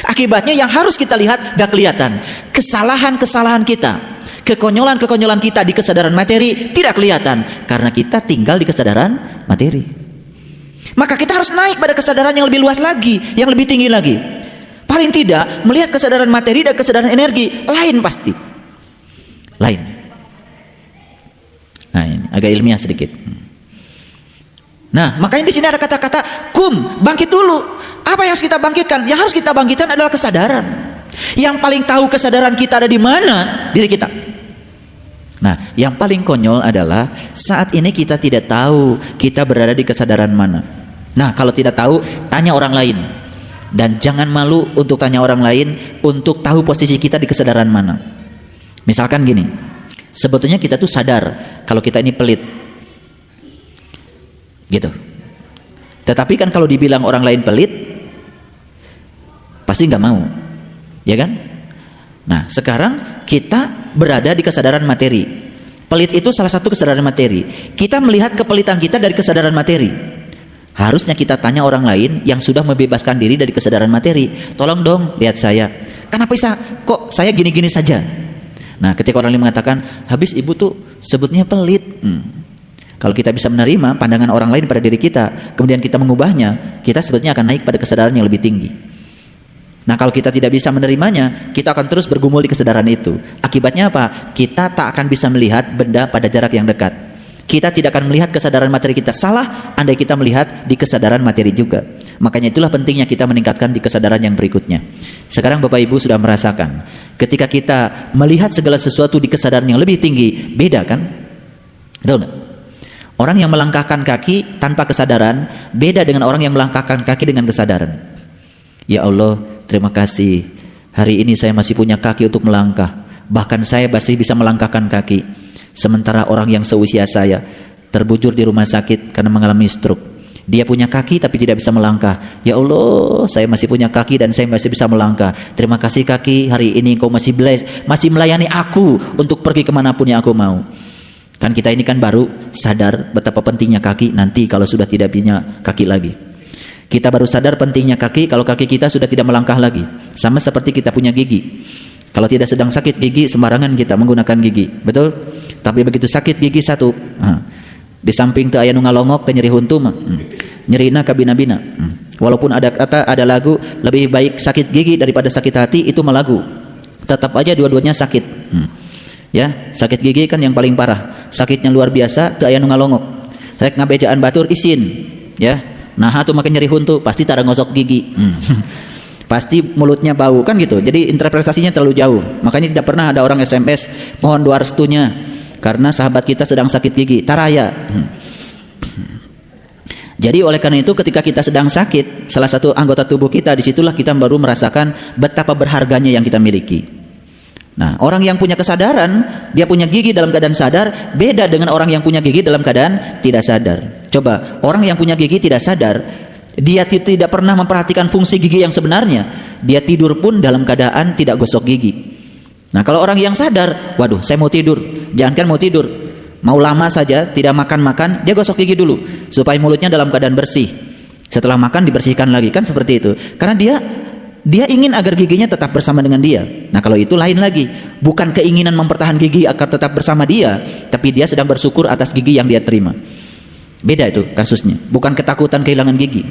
Akibatnya yang harus kita lihat nggak kelihatan. Kesalahan-kesalahan kita, kekonyolan-kekonyolan kita di kesadaran materi tidak kelihatan karena kita tinggal di kesadaran materi. Maka kita harus naik pada kesadaran yang lebih luas lagi, yang lebih tinggi lagi. Paling tidak melihat kesadaran materi dan kesadaran energi lain pasti. Lain. Nah, ini agak ilmiah sedikit. Nah, makanya di sini ada kata-kata bangkit dulu. Apa yang harus kita bangkitkan? Yang harus kita bangkitkan adalah kesadaran. Yang paling tahu kesadaran kita ada di mana? Diri kita. Nah, yang paling konyol adalah saat ini kita tidak tahu kita berada di kesadaran mana. Nah, kalau tidak tahu, tanya orang lain. Dan jangan malu untuk tanya orang lain untuk tahu posisi kita di kesadaran mana. Misalkan gini, sebetulnya kita tuh sadar kalau kita ini pelit. Gitu. Tetapi kan kalau dibilang orang lain pelit, pasti nggak mau. Ya kan? Nah, sekarang kita berada di kesadaran materi. Pelit itu salah satu kesadaran materi. Kita melihat kepelitan kita dari kesadaran materi. Harusnya kita tanya orang lain yang sudah membebaskan diri dari kesadaran materi. Tolong dong, lihat saya. Kenapa bisa? Kok saya gini-gini saja? Nah, ketika orang lain mengatakan, habis ibu tuh sebutnya pelit. Kalau kita bisa menerima pandangan orang lain pada diri kita, kemudian kita mengubahnya, kita sebetulnya akan naik pada kesadaran yang lebih tinggi. Nah, kalau kita tidak bisa menerimanya, kita akan terus bergumul di kesadaran itu. Akibatnya apa? Kita tak akan bisa melihat benda pada jarak yang dekat. Kita tidak akan melihat kesadaran materi kita salah andai kita melihat di kesadaran materi juga. Makanya itulah pentingnya kita meningkatkan di kesadaran yang berikutnya. Sekarang Bapak Ibu sudah merasakan, ketika kita melihat segala sesuatu di kesadaran yang lebih tinggi, beda kan? Betul nggak? Orang yang melangkahkan kaki tanpa kesadaran beda dengan orang yang melangkahkan kaki dengan kesadaran. Ya Allah, terima kasih. Hari ini saya masih punya kaki untuk melangkah. Bahkan saya masih bisa melangkahkan kaki. Sementara orang yang seusia saya terbujur di rumah sakit karena mengalami stroke. Dia punya kaki tapi tidak bisa melangkah. Ya Allah, saya masih punya kaki dan saya masih bisa melangkah. Terima kasih kaki, hari ini Engkau masih melayani aku untuk pergi kemanapun yang aku mau. Kan kita ini kan baru sadar betapa pentingnya kaki nanti kalau sudah tidak punya kaki lagi. Kita baru sadar pentingnya kaki kalau kaki kita sudah tidak melangkah lagi. Sama seperti kita punya gigi. Kalau tidak sedang sakit gigi, sembarangan kita menggunakan gigi. Betul? Tapi begitu sakit gigi satu, di samping teu aya nu ngalongok teh nyeri huntu mah. Nyerina ka bina-bina. Walaupun ada kata, ada lagu, lebih baik sakit gigi daripada sakit hati, itu mah lagu. Tetap aja dua-duanya sakit. Ya, sakit gigi kan yang paling parah. Sakitnya luar biasa, teu aya nu ngalongok. Rek ngabejaan batur isin, ya. Nah, atuh makin nyeri huntu, pasti tara ngosok gigi. Pasti mulutnya bau kan gitu. Jadi interpretasinya terlalu jauh. Makanya tidak pernah ada orang SMS mohon doa restunya karena sahabat kita sedang sakit gigi. Taraya. Jadi oleh karena itu ketika kita sedang sakit, salah satu anggota tubuh kita, disitulah kita baru merasakan betapa berharganya yang kita miliki. Nah, orang yang punya kesadaran, dia punya gigi dalam keadaan sadar, beda dengan orang yang punya gigi dalam keadaan tidak sadar. Coba, orang yang punya gigi tidak sadar, dia tidak pernah memperhatikan fungsi gigi yang sebenarnya. Dia tidur pun dalam keadaan tidak gosok gigi. Nah, kalau orang yang sadar, waduh, saya mau tidur. Jangankan mau tidur, mau lama saja tidak makan-makan, dia gosok gigi dulu supaya mulutnya dalam keadaan bersih. Setelah makan dibersihkan lagi, kan seperti itu. Karena dia ingin agar giginya tetap bersama dengan dia. Nah, kalau itu lain lagi. Bukan keinginan mempertahankan gigi agar tetap bersama dia, tapi dia sedang bersyukur atas gigi yang dia terima. Beda itu kasusnya. Bukan ketakutan kehilangan gigi.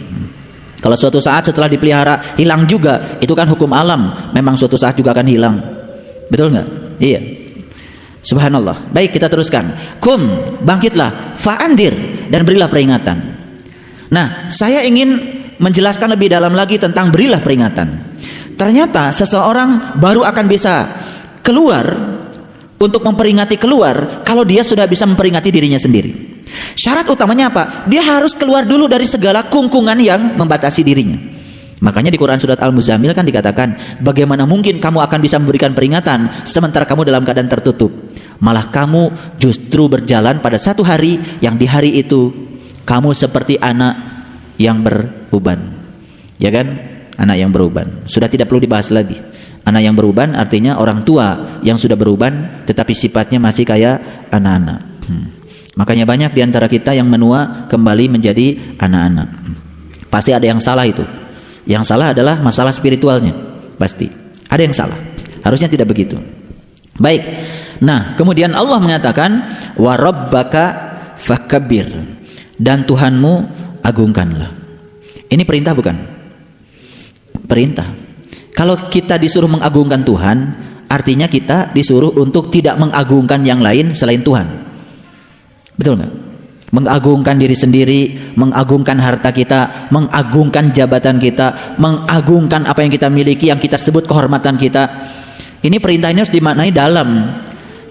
Kalau suatu saat setelah dipelihara hilang juga, itu kan hukum alam. Memang suatu saat juga akan hilang. Betul nggak? Iya. Subhanallah. Baik, kita teruskan. Kum, bangkitlah, fa'andir, dan berilah peringatan. Nah, saya ingin menjelaskan lebih dalam lagi tentang berilah peringatan. Ternyata seseorang baru akan bisa keluar untuk memperingati keluar kalau dia sudah bisa memperingati dirinya sendiri. Syarat utamanya apa? Dia harus keluar dulu dari segala kungkungan yang membatasi dirinya. Makanya di Quran surat Al-Muzammil kan dikatakan, bagaimana mungkin kamu akan bisa memberikan peringatan sementara kamu dalam keadaan tertutup? Malah kamu justru berjalan pada satu hari yang di hari itu kamu seperti anak yang beruban. Ya kan? Anak yang beruban. Sudah tidak perlu dibahas lagi. Anak yang beruban artinya orang tua yang sudah beruban tetapi sifatnya masih kayak anak-anak. Makanya banyak di antara kita yang menua kembali menjadi anak-anak. Pasti ada yang salah itu. Yang salah adalah masalah spiritualnya. Pasti. Ada yang salah. Harusnya tidak begitu. Baik. Nah, kemudian Allah mengatakan wa rabbaka fakabbir, dan Tuhanmu agungkanlah. Ini perintah bukan? Perintah. Kalau kita disuruh mengagungkan Tuhan, artinya kita disuruh untuk tidak mengagungkan yang lain selain Tuhan. Betul nggak? mengagungkan diri sendiri, mengagungkan harta kita, mengagungkan jabatan kita, mengagungkan apa yang kita miliki, yang kita sebut kehormatan kita. Ini perintah ini harus dimaknai dalam,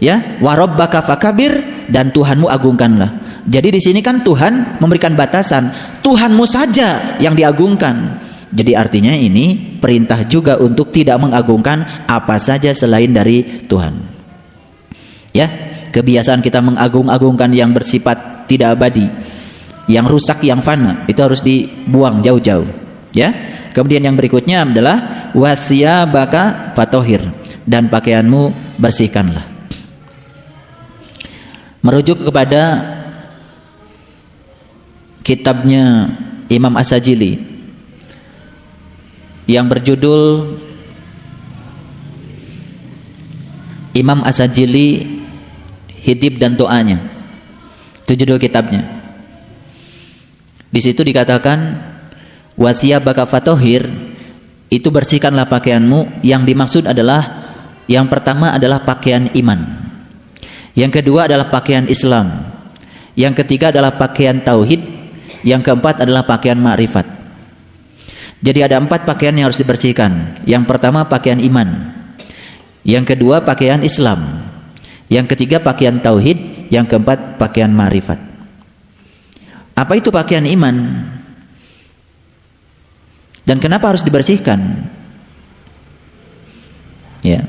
ya, wa rabbaka fakabir, dan Tuhanmu agungkanlah. Jadi di sini kan Tuhan memberikan batasan, Tuhanmu saja yang diagungkan. Jadi artinya ini perintah juga untuk tidak mengagungkan apa saja selain dari Tuhan. Ya, kebiasaan kita mengagung-agungkan yang bersifat tidak abadi, yang rusak, yang fana, itu harus dibuang jauh-jauh. Ya. Kemudian yang berikutnya adalah wasiyabaka fatohir, dan pakaianmu bersihkanlah. Merujuk kepada kitabnya Imam As-Sajili yang berjudul Imam As-Sajili Hidib dan Doanya. Itu judul kitabnya. Di situ dikatakan wasiyabaka fatohir, itu bersihkanlah pakaianmu. Yang dimaksud adalah, yang pertama adalah pakaian iman, yang kedua adalah pakaian Islam, yang ketiga adalah pakaian tauhid, yang keempat adalah pakaian ma'rifat. Jadi ada 4 pakaian yang harus dibersihkan. Yang pertama pakaian iman, yang kedua pakaian Islam, yang ketiga pakaian tauhid, yang keempat pakaian ma'rifat. Apa itu pakaian iman? Dan kenapa harus dibersihkan? Ya.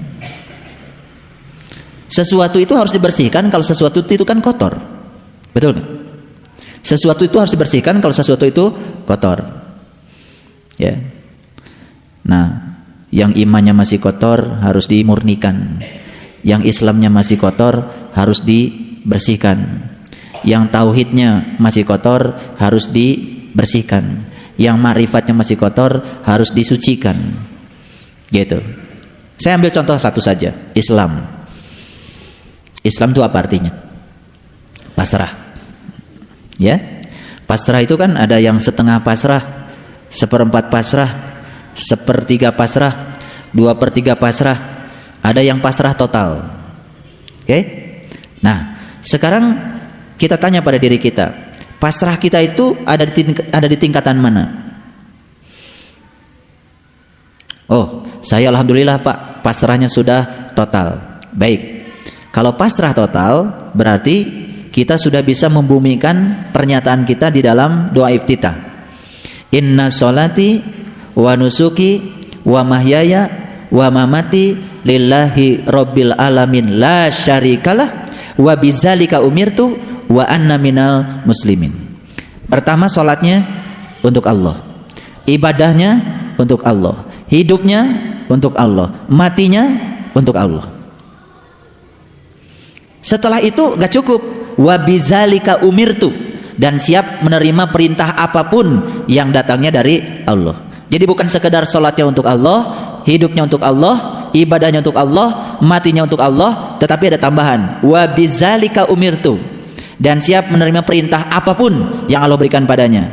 Sesuatu itu harus dibersihkan kalau sesuatu itu kan kotor. Betul kan? Sesuatu itu harus dibersihkan kalau sesuatu itu kotor. Ya. Nah, yang imannya masih kotor harus dimurnikan. Yang Islamnya masih kotor harus dibersihkan. Yang tauhidnya masih kotor harus dibersihkan. Yang ma'rifatnya masih kotor harus disucikan. Gitu. Saya ambil contoh satu saja, Islam. Islam itu apa artinya? Pasrah. Ya. Pasrah itu kan ada yang setengah pasrah, 1/4 pasrah, 1/3 pasrah, 2/3 pasrah, ada yang pasrah total. Oke? Nah, sekarang kita tanya pada diri kita, pasrah kita itu ada di tingkatan mana? Oh, saya alhamdulillah Pak, pasrahnya sudah total. Baik. Kalau pasrah total berarti kita sudah bisa membumikan pernyataan kita di dalam doa iftitah. Inna sholati wa nusuki wa mahyaya wa mamati lillahi rabbil alamin la syarikalah wa bizalika umirtu wa anna minal muslimin. Pertama, sholatnya untuk Allah, ibadahnya untuk Allah, hidupnya untuk Allah, matinya untuk Allah. Setelah itu gak cukup, wa bizalika umirtu, dan siap menerima perintah apapun yang datangnya dari Allah. Jadi bukan sekedar sholatnya untuk Allah, hidupnya untuk Allah, ibadahnya untuk Allah, matinya untuk Allah, tetapi ada tambahan, wa bizalika umirtu, dan siap menerima perintah apapun yang Allah berikan padanya.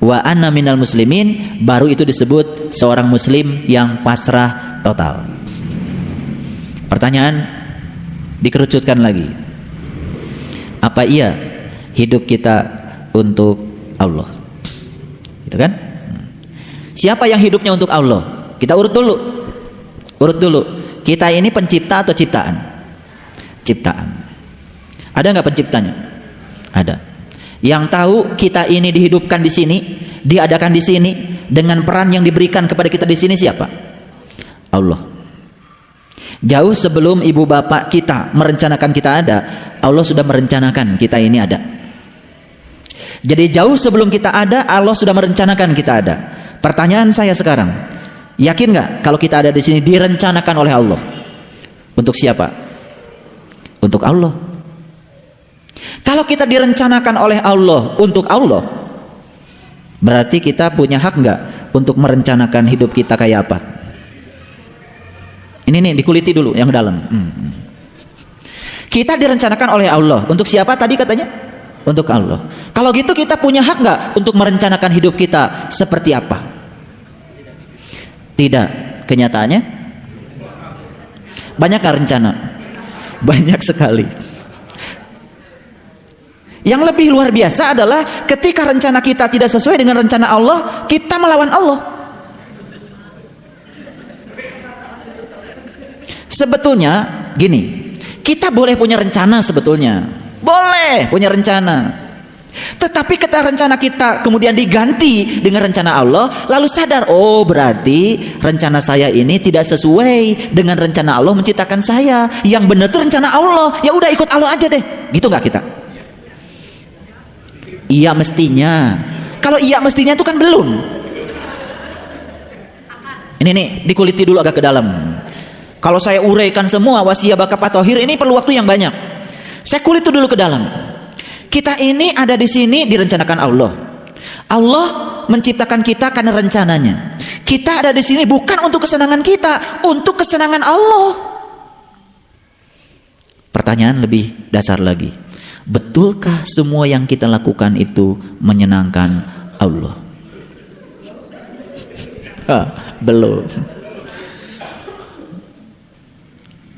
Wa anna minal muslimin, baru itu disebut seorang muslim yang pasrah total. Pertanyaan dikerucutkan lagi, apa iya hidup kita untuk Allah? Gitu kan? Siapa yang hidupnya untuk Allah? Kita urut dulu. Kita ini pencipta atau ciptaan? Ciptaan. Ada nggak penciptanya? Ada. Yang tahu kita ini dihidupkan di sini, diadakan di sini dengan peran yang diberikan kepada kita di sini siapa? Allah. Jauh sebelum ibu bapak kita merencanakan kita ada, Allah sudah merencanakan kita ini ada. Jadi jauh sebelum kita ada, Allah sudah merencanakan kita ada. Pertanyaan saya sekarang, yakin nggak kalau kita ada di sini direncanakan oleh Allah? Untuk siapa? Untuk Allah. Kalau kita direncanakan oleh Allah untuk Allah, berarti kita punya hak nggak untuk merencanakan hidup kita kayak apa? Ini nih, dikuliti dulu yang dalam. Kita direncanakan oleh Allah. Untuk siapa tadi katanya? Untuk Allah. Kalau gitu kita punya hak nggak untuk merencanakan hidup kita seperti apa? Tidak. Kenyataannya banyak nggak rencana? Banyak sekali. Yang lebih luar biasa adalah ketika rencana kita tidak sesuai dengan rencana Allah, kita melawan Allah. Sebetulnya gini, kita boleh punya rencana sebetulnya. Boleh punya rencana. Tetapi ketika rencana kita kemudian diganti dengan rencana Allah, lalu sadar, oh berarti rencana saya ini tidak sesuai dengan rencana Allah menciptakan saya. Yang benar itu rencana Allah. Ya udah ikut Allah aja deh. Gitu nggak kita? Iya mestinya. Kalau iya mestinya itu kan belum. Ini nih dikuliti dulu agak ke dalam. Kalau saya uraikan semua wasiyah bakap tohir ini perlu waktu yang banyak. Saya kulit dulu ke dalam. Kita ini ada di sini direncanakan Allah. Allah menciptakan kita karena rencananya. Kita ada di sini bukan untuk kesenangan kita, untuk kesenangan Allah. Pertanyaan lebih dasar lagi. Betulkah semua yang kita lakukan itu menyenangkan Allah? Belum.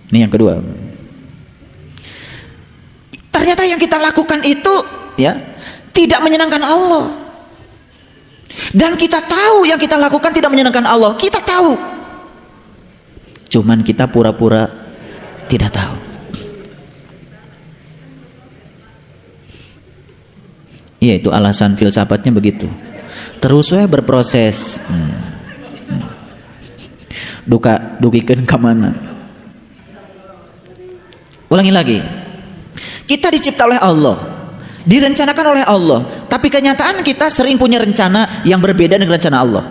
Ini yang kedua. Ternyata yang kita lakukan itu ya tidak menyenangkan Allah. Dan kita tahu yang kita lakukan tidak menyenangkan Allah. Kita tahu. Cuman kita pura-pura tidak tahu. Iya, itu alasan filsafatnya begitu. Terus we berproses. Dugikeun ka mana? Ulangi lagi. Kita dicipta oleh Allah, direncanakan oleh Allah, tapi kenyataan kita sering punya rencana yang berbeda dengan rencana Allah.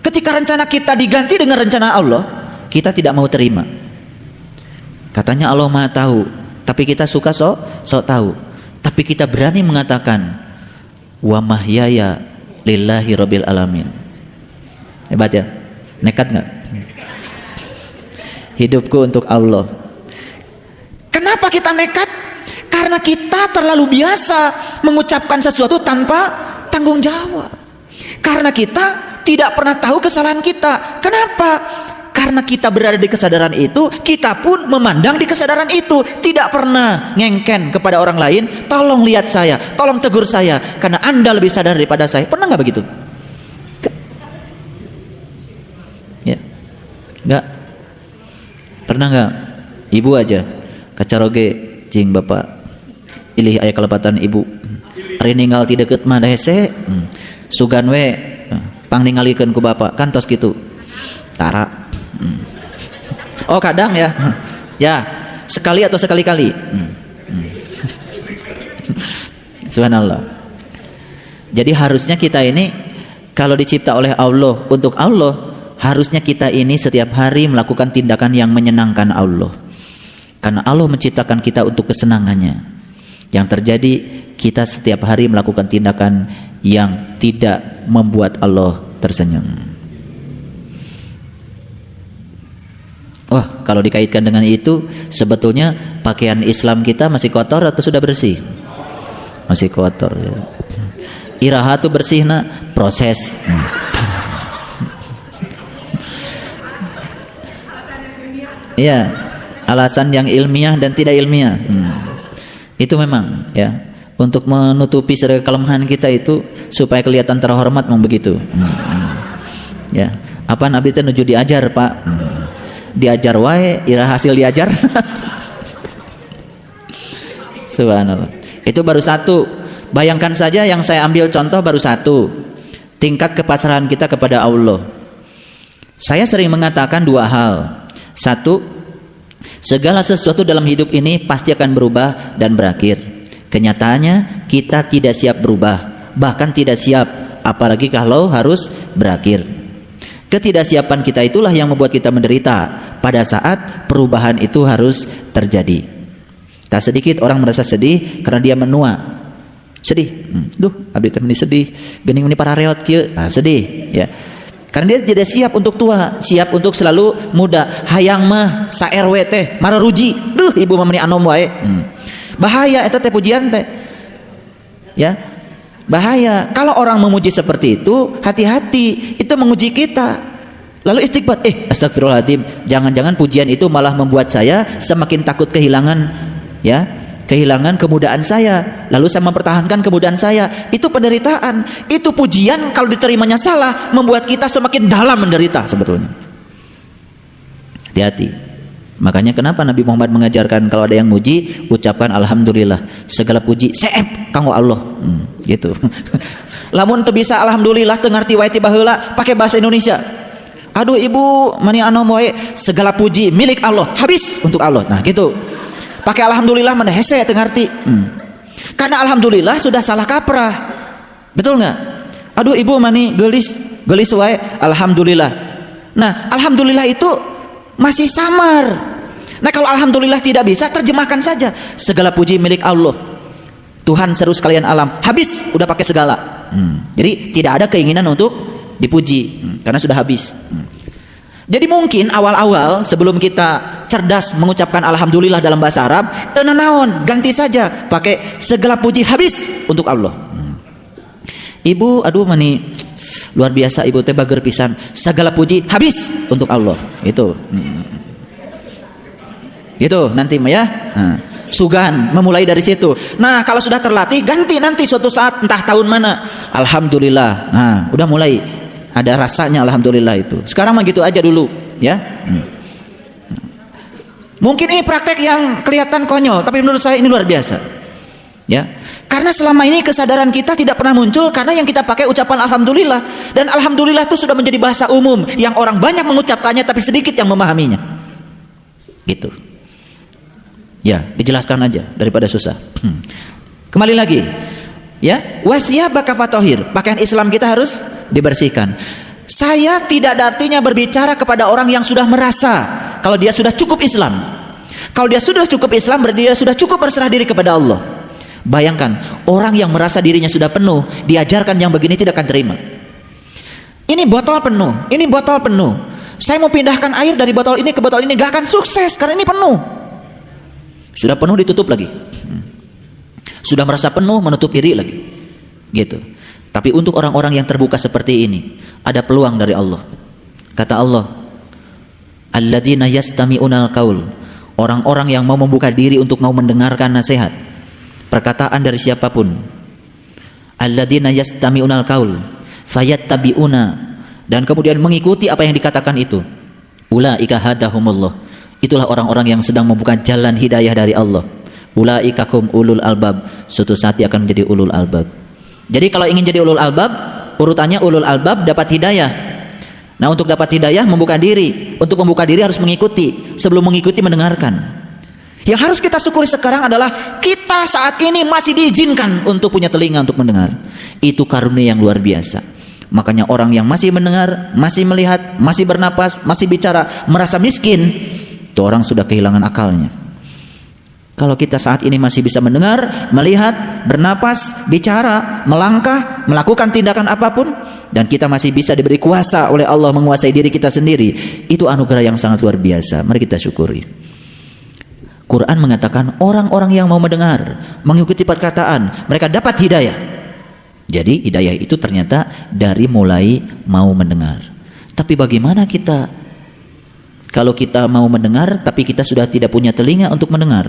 Ketika rencana kita diganti dengan rencana Allah, kita tidak mau terima. Katanya Allah Maha tahu, tapi kita suka sok tahu. Tapi kita berani mengatakan wa mahyaya lillahi rabbil alamin. Hebat ya? Nekat nggak? Hidupku untuk Allah. Kenapa kita nekat? Karena kita terlalu biasa mengucapkan sesuatu tanpa tanggung jawab. Karena kita tidak pernah tahu kesalahan kita. Kenapa? Karena kita berada di kesadaran itu, kita pun memandang di kesadaran itu. Tidak pernah ngengken kepada orang lain, tolong lihat saya, tolong tegur saya, karena Anda lebih sadar daripada saya. Pernah nggak begitu? Ya, nggak. Pernah nggak? Ibu aja, kacaroge, cing bapak. Ilih aya kelepatan ibu ari ninggal ti deukeut mah da hese sugan we pang ningalikeun ku bapak kan tos kitu tara oh kadang ya ya sekali atau sekali-kali subhanallah. Jadi harusnya kita ini kalau dicipta oleh Allah untuk Allah, harusnya kita ini setiap hari melakukan tindakan yang menyenangkan Allah, karena Allah menciptakan kita untuk kesenangannya. Yang terjadi kita setiap hari melakukan tindakan yang tidak membuat Allah tersenyum. Wah, kalau dikaitkan dengan itu, sebetulnya pakaian Islam kita masih kotor atau sudah bersih? Masih kotor ya. Iraha tuh bersihna proses. Iya, alasan yang ilmiah dan tidak ilmiah. Itu memang ya untuk menutupi segala kelemahan kita itu supaya kelihatan terhormat memang begitu. Ya, apaan abdi teh nuju diajar, Pak? Diajar wae, ira hasil diajar. Subhanallah. Itu baru satu. Bayangkan saja yang saya ambil contoh baru satu. Tingkat kepasrahan kita kepada Allah. Saya sering mengatakan dua hal. Satu, segala sesuatu dalam hidup ini pasti akan berubah dan berakhir. Kenyataannya kita tidak siap berubah, bahkan tidak siap, apalagi kalau harus berakhir. Ketidaksiapan kita itulah yang membuat kita menderita pada saat perubahan itu harus terjadi. Tak sedikit orang merasa sedih karena dia menua. Sedih, duh, abdi teh sedih, geuning meni para reot kieu, sedih, ya. Karena dia tidak siap untuk tua, siap untuk selalu muda. Hayang mah sa RW teh mararuji. Duh, ibu mah meni anom wae. Bahaya eta teh pujian teh. Ya. Bahaya. Kalau orang memuji seperti itu, hati-hati, itu menguji kita. Lalu istighfar, astagfirullahaladzim. Jangan-jangan pujian itu malah membuat saya semakin takut kehilangan ya, kehilangan kemudaan saya, lalu saya mempertahankan kemudaan saya. Itu penderitaan. Itu pujian kalau diterimanya salah membuat kita semakin dalam menderita sebetulnya. Hati-hati. Makanya kenapa Nabi Muhammad mengajarkan kalau ada yang muji, ucapkan alhamdulillah. Segala puji seep kanggo Allah. Gitu. Lamun teu bisa alhamdulillah teu ngarti wae ti baheula, pakai bahasa Indonesia. Aduh ibu, mani anom wae, segala puji milik Allah, habis untuk Allah. Nah, gitu. Pakai alhamdulillah mana hese teu ngarti. Karena alhamdulillah sudah salah kaprah. Betul enggak? Aduh ibu mani geulis wae, alhamdulillah. Nah, alhamdulillah itu masih samar. Nah, kalau alhamdulillah tidak bisa, terjemahkan saja segala puji milik Allah, Tuhan seru sekalian alam. Habis, udah pakai segala. Jadi tidak ada keinginan untuk dipuji karena sudah habis. Jadi mungkin awal-awal sebelum kita cerdas mengucapkan alhamdulillah dalam bahasa Arab, naon, ganti saja pakai segala puji habis untuk Allah. Ibu, aduh mani luar biasa ibu teh bager pisan, segala puji habis untuk Allah. Itu. Gitu nanti ya. Nah, sugan memulai dari situ. Nah, kalau sudah terlatih ganti nanti suatu saat entah tahun mana. Alhamdulillah. Nah, udah mulai ada rasanya alhamdulillah itu. Sekarang mah gitu aja dulu, ya. Mungkin ini praktek yang kelihatan konyol, tapi menurut saya ini luar biasa. Ya. Karena selama ini kesadaran kita tidak pernah muncul karena yang kita pakai ucapan alhamdulillah, dan alhamdulillah itu sudah menjadi bahasa umum yang orang banyak mengucapkannya tapi sedikit yang memahaminya. Gitu. Ya, dijelaskan aja daripada susah. Kembali lagi. Ya, wasiyabaka fatohir. Pakaian Islam kita harus dibersihkan. Saya tidak ada artinya berbicara kepada orang yang sudah merasa kalau dia sudah cukup Islam. Kalau dia sudah cukup Islam, berarti dia sudah cukup berserah diri kepada Allah. Bayangkan, orang yang merasa dirinya sudah penuh, diajarkan yang begini tidak akan terima. Ini botol penuh, ini botol penuh. Saya mau pindahkan air dari botol ini ke botol ini, gak akan sukses karena ini penuh. Sudah penuh ditutup lagi. Sudah merasa penuh menutup diri lagi. Gitu. Tapi untuk orang-orang yang terbuka seperti ini, ada peluang dari Allah. Kata Allah, alladzina yastami'unal qaul. Orang-orang yang mau membuka diri untuk mau mendengarkan nasihat, perkataan dari siapapun. Alladzina yastami'unal qaul fayattabi'una, dan kemudian mengikuti apa yang dikatakan itu. Ulaika hadahumullah. Itulah orang-orang yang sedang membuka jalan hidayah dari Allah. Ulaika hum ulul albab. Suatu saat dia akan menjadi ulul albab. Jadi kalau ingin jadi ulul albab, urutannya ulul albab dapat hidayah. Nah, untuk dapat hidayah membuka diri. Untuk membuka diri harus mengikuti. Sebelum mengikuti mendengarkan. Yang harus kita syukuri sekarang adalah kita saat ini masih diizinkan untuk punya telinga untuk mendengar. Itu karunia yang luar biasa. Makanya orang yang masih mendengar, masih melihat, masih bernapas, masih bicara, merasa miskin, itu orang sudah kehilangan akalnya. Kalau kita saat ini masih bisa mendengar, melihat, bernapas, bicara, melangkah, melakukan tindakan apapun, dan kita masih bisa diberi kuasa oleh Allah menguasai diri kita sendiri, itu anugerah yang sangat luar biasa. Mari kita syukuri. Quran mengatakan orang-orang yang mau mendengar, mengikuti perkataan, mereka dapat hidayah. Jadi hidayah itu ternyata dari mulai mau mendengar. Tapi bagaimana kita kalau kita mau mendengar tapi kita sudah tidak punya telinga untuk mendengar?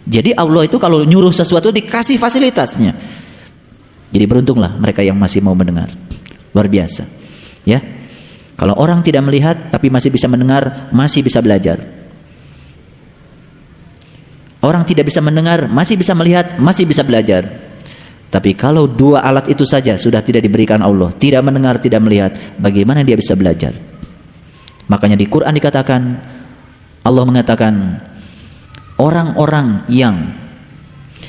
Jadi Allah itu kalau nyuruh sesuatu dikasih fasilitasnya. Jadi beruntunglah mereka yang masih mau mendengar. Luar biasa. Ya. Kalau orang tidak melihat tapi masih bisa mendengar, masih bisa belajar. Orang tidak bisa mendengar, masih bisa melihat, masih bisa belajar. Tapi kalau dua alat itu saja sudah tidak diberikan Allah, tidak mendengar, tidak melihat, bagaimana dia bisa belajar? Makanya di Quran dikatakan, Allah mengatakan, orang-orang yang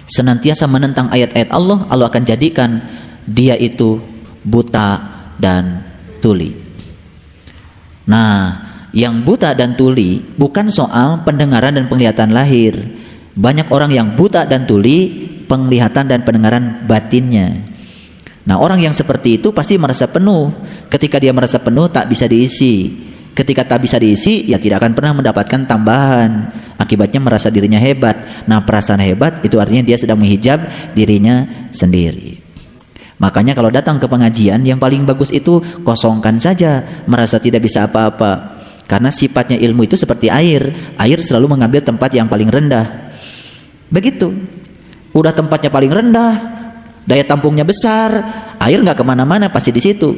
senantiasa menentang ayat-ayat Allah, Allah akan jadikan dia itu buta dan tuli. Nah, yang buta dan tuli bukan soal pendengaran dan penglihatan lahir. Banyak orang yang buta dan tuli penglihatan dan pendengaran batinnya. Nah, orang yang seperti itu pasti merasa penuh. Ketika dia merasa penuh tak bisa diisi. Ketika tak bisa diisi, ya tidak akan pernah mendapatkan tambahan. Akibatnya merasa dirinya hebat. Nah, perasaan hebat itu artinya dia sedang menghijab dirinya sendiri. Makanya kalau datang ke pengajian, yang paling bagus itu kosongkan saja, merasa tidak bisa apa-apa. Karena sifatnya ilmu itu seperti air. Air selalu mengambil tempat yang paling rendah. Begitu. Udah tempatnya paling rendah, daya tampungnya besar, air nggak kemana-mana, pasti di situ.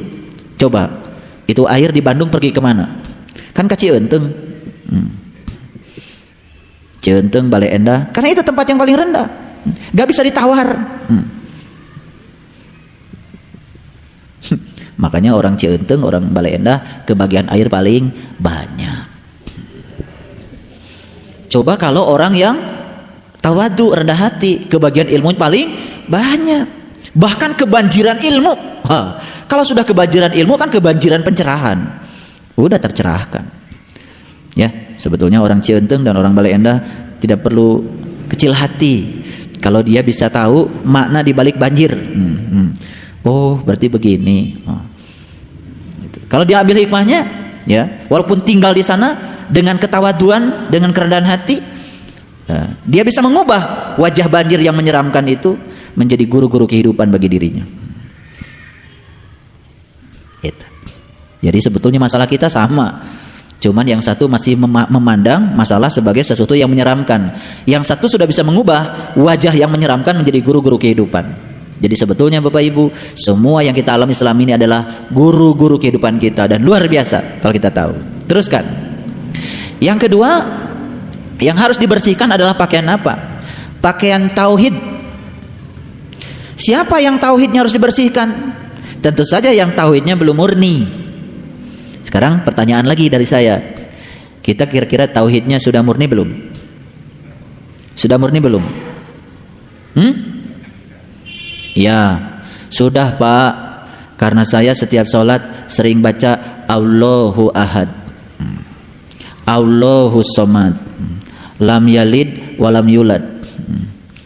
Coba, itu air di Bandung pergi kemana? Kan ke Cienteng. Cienteng, Bale Endah, karena itu tempat yang paling rendah, nggak bisa ditawar. Makanya orang Cienteng, orang Bale Endah kebagian air paling banyak. Coba kalau orang yang tawadu, rendah hati, kebagian ilmu paling banyak, bahkan kebanjiran ilmu. Kalau sudah kebanjiran ilmu kan kebanjiran pencerahan, udah tercerahkan. Ya, sebetulnya orang Cienteng dan orang Bale Endah tidak perlu kecil hati kalau dia bisa tahu makna di balik banjir. Oh, berarti begini. Gitu. Kalau dia ambil hikmahnya, ya, walaupun tinggal di sana dengan ketawaduan, dengan kerendahan hati, dia bisa mengubah wajah banjir yang menyeramkan itu menjadi guru-guru kehidupan bagi dirinya. Itu. Jadi sebetulnya masalah kita sama, cuman yang satu masih memandang masalah sebagai sesuatu yang menyeramkan, yang satu sudah bisa mengubah wajah yang menyeramkan menjadi guru-guru kehidupan. Jadi sebetulnya Bapak Ibu, semua yang kita alami selama ini adalah guru-guru kehidupan kita, dan luar biasa kalau kita tahu. Teruskan. Yang kedua, yang harus dibersihkan adalah pakaian apa? Pakaian tauhid. Siapa yang tauhidnya harus dibersihkan? Tentu saja yang tauhidnya belum murni. Sekarang pertanyaan lagi dari saya. Kita kira-kira tauhidnya sudah murni belum? Sudah murni belum? Ya, sudah Pak. Karena saya setiap sholat sering baca Allahu Ahad, Allahu Somad, Lam Yalid Walam Yulad.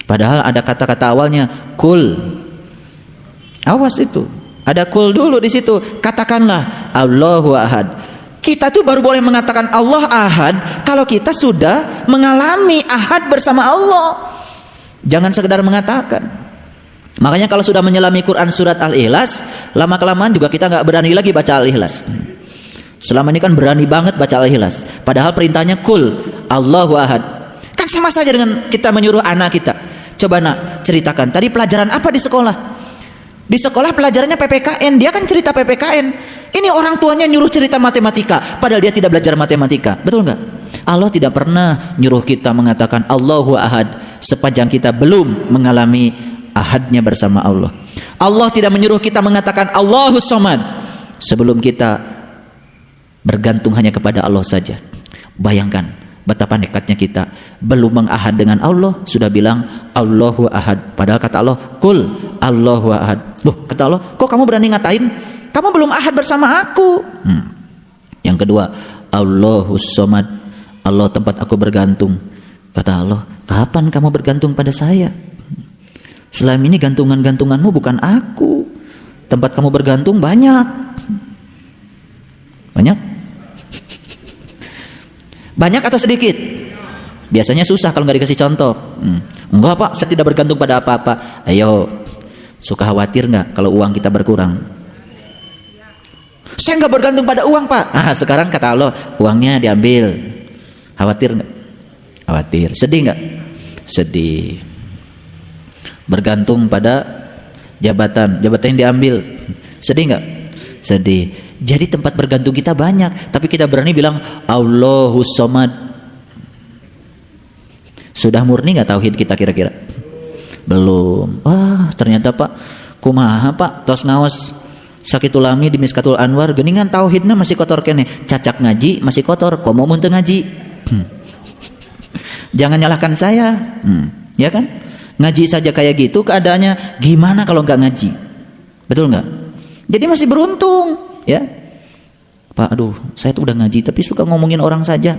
Padahal ada kata-kata awalnya kul. Awas itu. Ada kul dulu di situ. Katakanlah Allahu Ahad. Kita tuh baru boleh mengatakan Allah Ahad kalau kita sudah mengalami Ahad bersama Allah. Jangan sekedar mengatakan. Makanya kalau sudah menyelami Quran surat Al-Ikhlas, lama-kelamaan juga kita nggak berani lagi baca Al-Ikhlas. Selama ini kan berani banget baca Al-Ikhlas. Padahal perintahnya kul Allahu Ahad. Kan sama saja dengan kita menyuruh anak kita. Coba nak, ceritakan. Tadi pelajaran apa di sekolah? Di sekolah pelajarannya PPKN. Dia kan cerita PPKN. Ini orang tuanya nyuruh cerita matematika, padahal dia tidak belajar matematika. Betul nggak? Allah tidak pernah nyuruh kita mengatakan Allahu Ahad sepanjang kita belum mengalami ahadnya bersama Allah. Allah tidak menyuruh kita mengatakan Allahu Somad sebelum kita bergantung hanya kepada Allah saja. Bayangkan betapa nekatnya kita, belum mengahad dengan Allah sudah bilang Allahu Ahad, padahal kata Allah kul Allahu Ahad. Loh, kata Allah, kok kamu berani ngatain kamu belum ahad bersama aku? Yang kedua, Allahu Somad, Allah tempat aku bergantung. Kata Allah, kapan kamu bergantung pada saya? Selama ini gantungan-gantunganmu bukan aku. Tempat kamu bergantung banyak. Banyak? Banyak atau sedikit? Biasanya susah kalau nggak dikasih contoh. Enggak Pak, saya tidak bergantung pada apa-apa. Ayo, suka khawatir nggak kalau uang kita berkurang? Saya nggak bergantung pada uang Pak. Sekarang kata Allah, uangnya diambil. Khawatir nggak? Khawatir. Sedih nggak? Sedih. Bergantung pada jabatan yang diambil, sedih nggak? Sedih. Jadi tempat bergantung kita banyak, tapi kita berani bilang Allahu Somad. Sudah murni nggak tauhid kita kira-kira? Belum. Wah, ternyata Pak kumaha Pak tos ngaos sakitulami di Miskatul Anwar geningan tauhidna masih kotor kene, cacak ngaji masih kotor, komo mun teu ngaji. Jangan nyalahkan saya. Ya kan? Ngaji saja kayak gitu keadaannya, gimana kalau nggak ngaji? Betul nggak? Jadi masih beruntung, ya. Pak, aduh, saya tuh udah ngaji tapi suka ngomongin orang saja.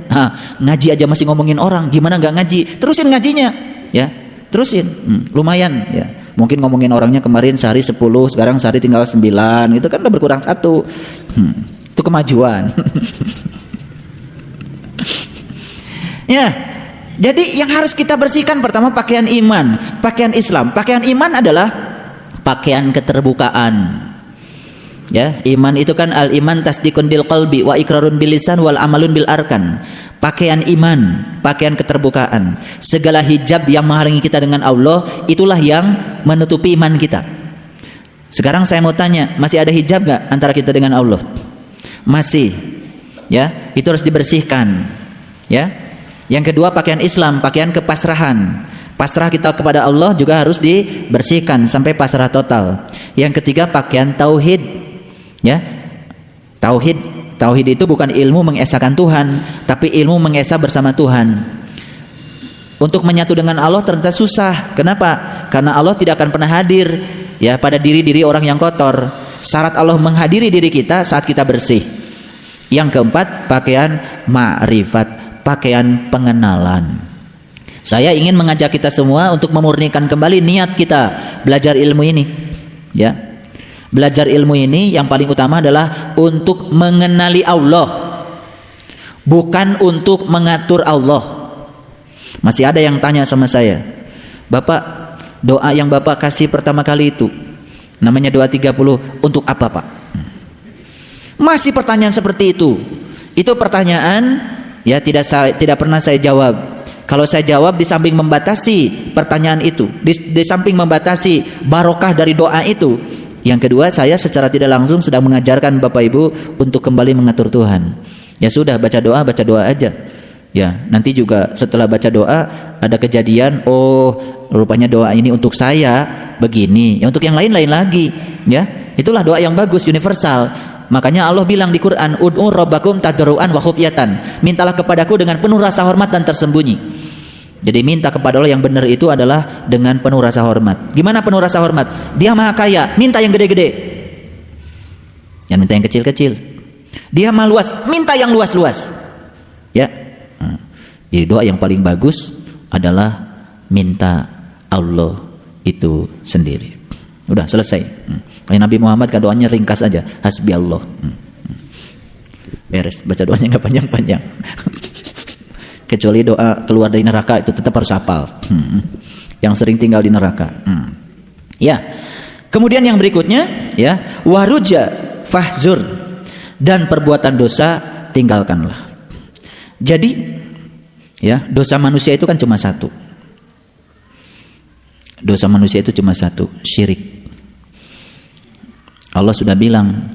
Ngaji aja masih ngomongin orang, gimana nggak ngaji? Terusin ngajinya, ya. Terusin, lumayan, ya. Mungkin ngomongin orangnya kemarin sehari 10, sekarang sehari tinggal 9, gitu kan udah berkurang 1. Itu kemajuan. Ya. Jadi yang harus kita bersihkan pertama pakaian iman, pakaian Islam. Pakaian iman adalah pakaian keterbukaan. Ya, iman itu kan al-iman tasdiqun bil qalbi wa iqrarun bil lisan wal amalun bil arkan. pakaian iman, pakaian keterbukaan. Segala hijab yang menghalangi kita dengan Allah, itulah yang menutupi iman kita. Sekarang saya mau tanya, masih ada hijab gak antara kita dengan Allah? Masih. Ya, itu harus dibersihkan. Ya. Yang kedua, pakaian Islam, pakaian kepasrahan. Pasrah kita kepada Allah juga harus dibersihkan sampai pasrah total. Yang ketiga, pakaian tauhid. Ya. Tauhid itu bukan ilmu mengesahkan Tuhan, tapi ilmu mengesah bersama Tuhan. Untuk menyatu dengan Allah ternyata susah. Kenapa? Karena Allah tidak akan pernah hadir ya pada diri-diri orang yang kotor. Syarat Allah menghadiri diri kita saat kita bersih. Yang keempat, pakaian ma'rifat, pakaian pengenalan. Saya ingin mengajak kita semua untuk memurnikan kembali niat kita belajar ilmu ini. Ya. Belajar ilmu ini yang paling utama adalah untuk mengenali Allah, bukan untuk mengatur Allah. Masih ada yang tanya sama saya, Bapak, doa yang Bapak kasih pertama kali itu namanya doa 30, untuk apa Pak? Masih pertanyaan seperti itu. Itu pertanyaan ya tidak pernah saya jawab. Kalau saya jawab di samping membatasi pertanyaan itu, di samping membatasi barokah dari doa itu, yang kedua saya secara tidak langsung sedang mengajarkan Bapak Ibu untuk kembali mengatur Tuhan. Ya sudah, baca doa aja. Ya, nanti juga setelah baca doa ada kejadian, oh rupanya doa ini untuk saya begini, ya untuk yang lain lagi. Ya, itulah doa yang bagus, universal. Makanya Allah bilang di Quran, ud'u rabbakum tadarruan wa khufyatan. Mintalah kepadaku dengan penuh rasa hormat dan tersembunyi. Jadi minta kepada Allah yang benar itu adalah dengan penuh rasa hormat. Gimana penuh rasa hormat? Dia maha kaya, minta yang gede-gede. Jangan minta yang kecil-kecil. Dia maha luas, minta yang luas-luas. Ya. Jadi doa yang paling bagus adalah minta Allah itu sendiri. Udah selesai. Kayak Nabi Muhammad kan doanya ringkas aja, hasbi Allah. Beres, baca doanya nggak panjang-panjang. Kecuali doa keluar dari neraka itu tetap harus hafal. Yang sering tinggal di neraka. Ya. Kemudian yang berikutnya ya, waruja fahzur, dan perbuatan dosa tinggalkanlah. Jadi ya, dosa manusia itu kan cuma satu. Dosa manusia itu cuma satu, syirik. Allah sudah bilang,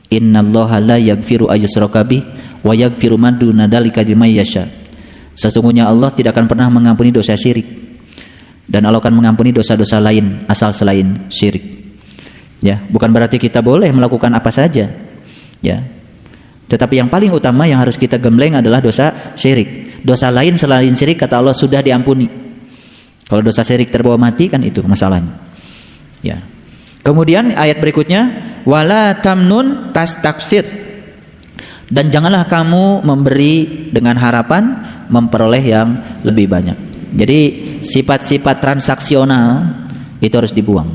innallaha la yaghfiru ayyushraka bih wa yaghfiru ma duna dzalika liman yasha. Sesungguhnya Allah tidak akan pernah mengampuni dosa syirik, dan Allah akan mengampuni dosa-dosa lain asal selain syirik. Ya, bukan berarti kita boleh melakukan apa saja. Ya. Tetapi yang paling utama yang harus kita gembleng adalah dosa syirik. Dosa lain selain syirik kata Allah sudah diampuni. Kalau dosa syirik terbawa mati kan itu masalahnya. Ya. Kemudian ayat berikutnya, wala tamnun tastaksir, dan janganlah kamu memberi dengan harapan memperoleh yang lebih banyak. Jadi sifat-sifat transaksional itu harus dibuang.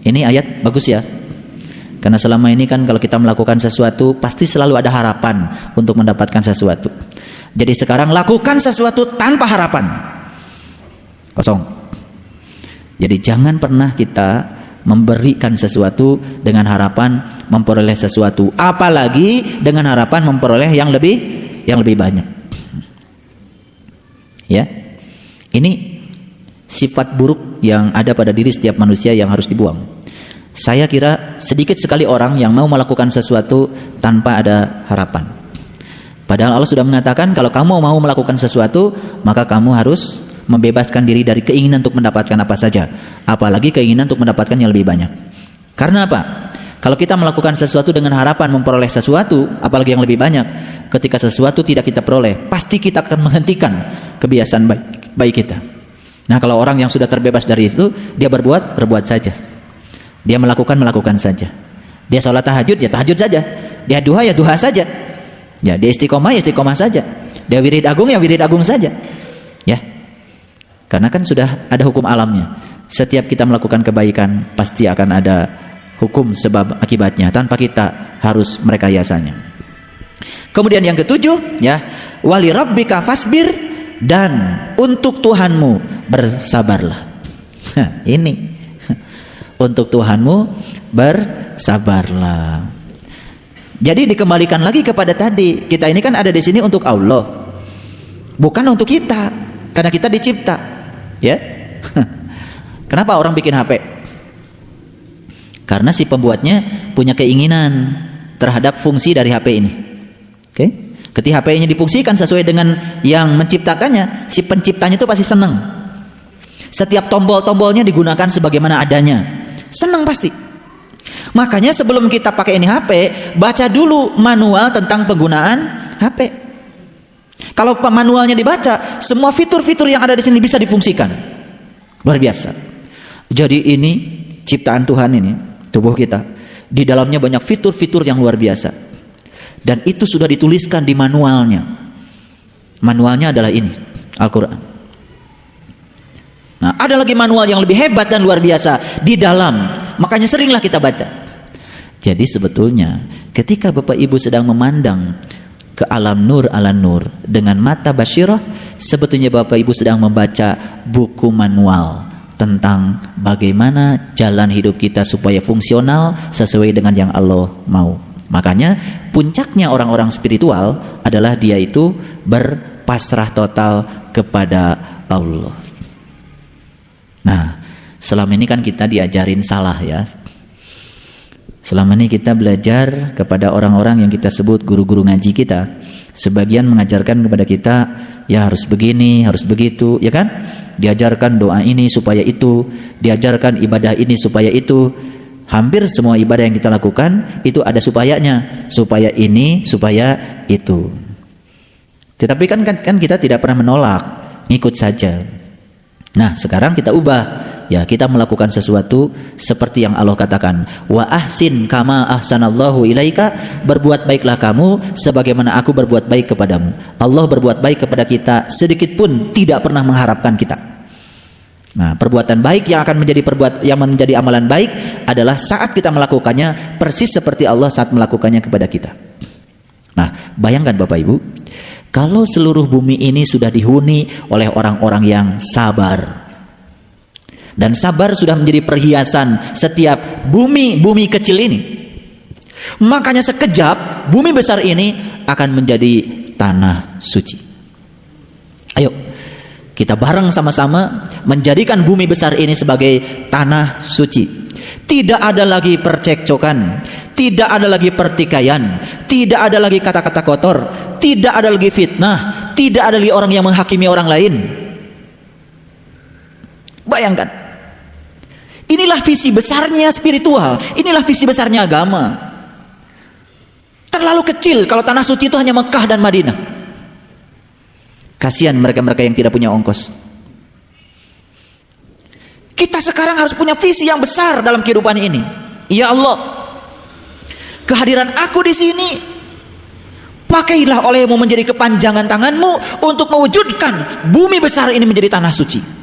Ini ayat bagus ya, karena selama ini kan kalau kita melakukan sesuatu pasti selalu ada harapan untuk mendapatkan sesuatu. Jadi sekarang lakukan sesuatu tanpa harapan, kosong. Jadi jangan pernah kita memberikan sesuatu dengan harapan memperoleh sesuatu, apalagi dengan harapan memperoleh yang lebih banyak. Ya. Ini sifat buruk yang ada pada diri setiap manusia yang harus dibuang. Saya kira sedikit sekali orang yang mau melakukan sesuatu tanpa ada harapan. Padahal Allah sudah mengatakan kalau kamu mau melakukan sesuatu, maka kamu harus membebaskan diri dari keinginan untuk mendapatkan apa saja, apalagi keinginan untuk mendapatkan yang lebih banyak. Karena apa? Kalau kita melakukan sesuatu dengan harapan memperoleh sesuatu, apalagi yang lebih banyak, ketika sesuatu tidak kita peroleh, pasti kita akan menghentikan kebiasaan baik kita. Nah, kalau orang yang sudah terbebas dari itu, dia berbuat saja. Dia melakukan saja. Dia sholat tahajud, ya tahajud saja. Dia duha, ya duha saja. Ya, dia istiqomah, ya istiqomah saja. Dia wirid agung, ya wirid agung saja. Ya. Karena kan sudah ada hukum alamnya. Setiap kita melakukan kebaikan pasti akan ada hukum sebab akibatnya tanpa kita harus merekayasanya. Kemudian yang ketujuh ya, wali rabbika fasbir, dan untuk Tuhanmu bersabarlah. Ini untuk Tuhanmu bersabarlah. Jadi dikembalikan lagi kepada tadi, kita ini kan ada di sini untuk Allah, bukan untuk kita, karena kita dicipta, ya. Kenapa orang bikin HP? Karena si pembuatnya punya keinginan terhadap fungsi dari HP ini. Oke? Ketika HP-nya difungsikan sesuai dengan yang menciptakannya, si penciptanya itu pasti senang. Setiap tombol-tombolnya digunakan sebagaimana adanya, senang pasti. Makanya sebelum kita pakai ini HP, baca dulu manual tentang penggunaan HP. Kalau manualnya dibaca, semua fitur-fitur yang ada di sini bisa difungsikan. Luar biasa. Jadi ini ciptaan Tuhan ini, tubuh kita, di dalamnya banyak fitur-fitur yang luar biasa. Dan itu sudah dituliskan di manualnya. Manualnya adalah ini, Al-Quran. Nah, ada lagi manual yang lebih hebat dan luar biasa di dalam. Makanya seringlah kita baca. Jadi sebetulnya ketika Bapak Ibu sedang memandang ke alam nur ala nur dengan mata basyirah, sebetulnya Bapak Ibu sedang membaca buku manual tentang bagaimana jalan hidup kita supaya fungsional sesuai dengan yang Allah mau. Makanya puncaknya orang-orang spiritual adalah dia itu berpasrah total kepada Allah. Nah, selama ini kan kita diajarin salah ya. Selama ini kita belajar kepada orang-orang yang kita sebut guru-guru ngaji kita. Sebagian mengajarkan kepada kita, ya harus begini, harus begitu, ya kan? Diajarkan doa ini supaya itu, diajarkan ibadah ini supaya itu. Hampir semua ibadah yang kita lakukan itu ada supayanya, supaya ini, supaya itu. Tetapi kan kita tidak pernah menolak, ngikut saja. Nah, sekarang kita ubah. Ya, kita melakukan sesuatu seperti yang Allah katakan, wa ahsin kama ahsanallahu ilaika, berbuat baiklah kamu sebagaimana aku berbuat baik kepadamu. Allah berbuat baik kepada kita sedikit pun tidak pernah mengharapkan kita. Nah, perbuatan baik yang akan menjadi amalan baik adalah saat kita melakukannya persis seperti Allah saat melakukannya kepada kita. Nah, bayangkan Bapak Ibu, kalau seluruh bumi ini sudah dihuni oleh orang-orang yang sabar. Dan sabar sudah menjadi perhiasan setiap bumi kecil ini. Makanya sekejap bumi besar ini akan menjadi tanah suci. Ayo kita bareng sama-sama menjadikan bumi besar ini sebagai tanah suci. Tidak ada lagi percekcokan, tidak ada lagi pertikaian, tidak ada lagi kata-kata kotor, tidak ada lagi fitnah, tidak ada lagi orang yang menghakimi orang lain. Bayangkan. Inilah visi besarnya spiritual, inilah visi besarnya agama. Terlalu kecil kalau tanah suci itu hanya Mekah dan Madinah. Kasihan mereka-mereka yang tidak punya ongkos. Kita sekarang harus punya visi yang besar dalam kehidupan ini. Ya Allah, kehadiran aku di sini, pakailah olehmu menjadi kepanjangan tanganmu untuk mewujudkan bumi besar ini menjadi tanah suci.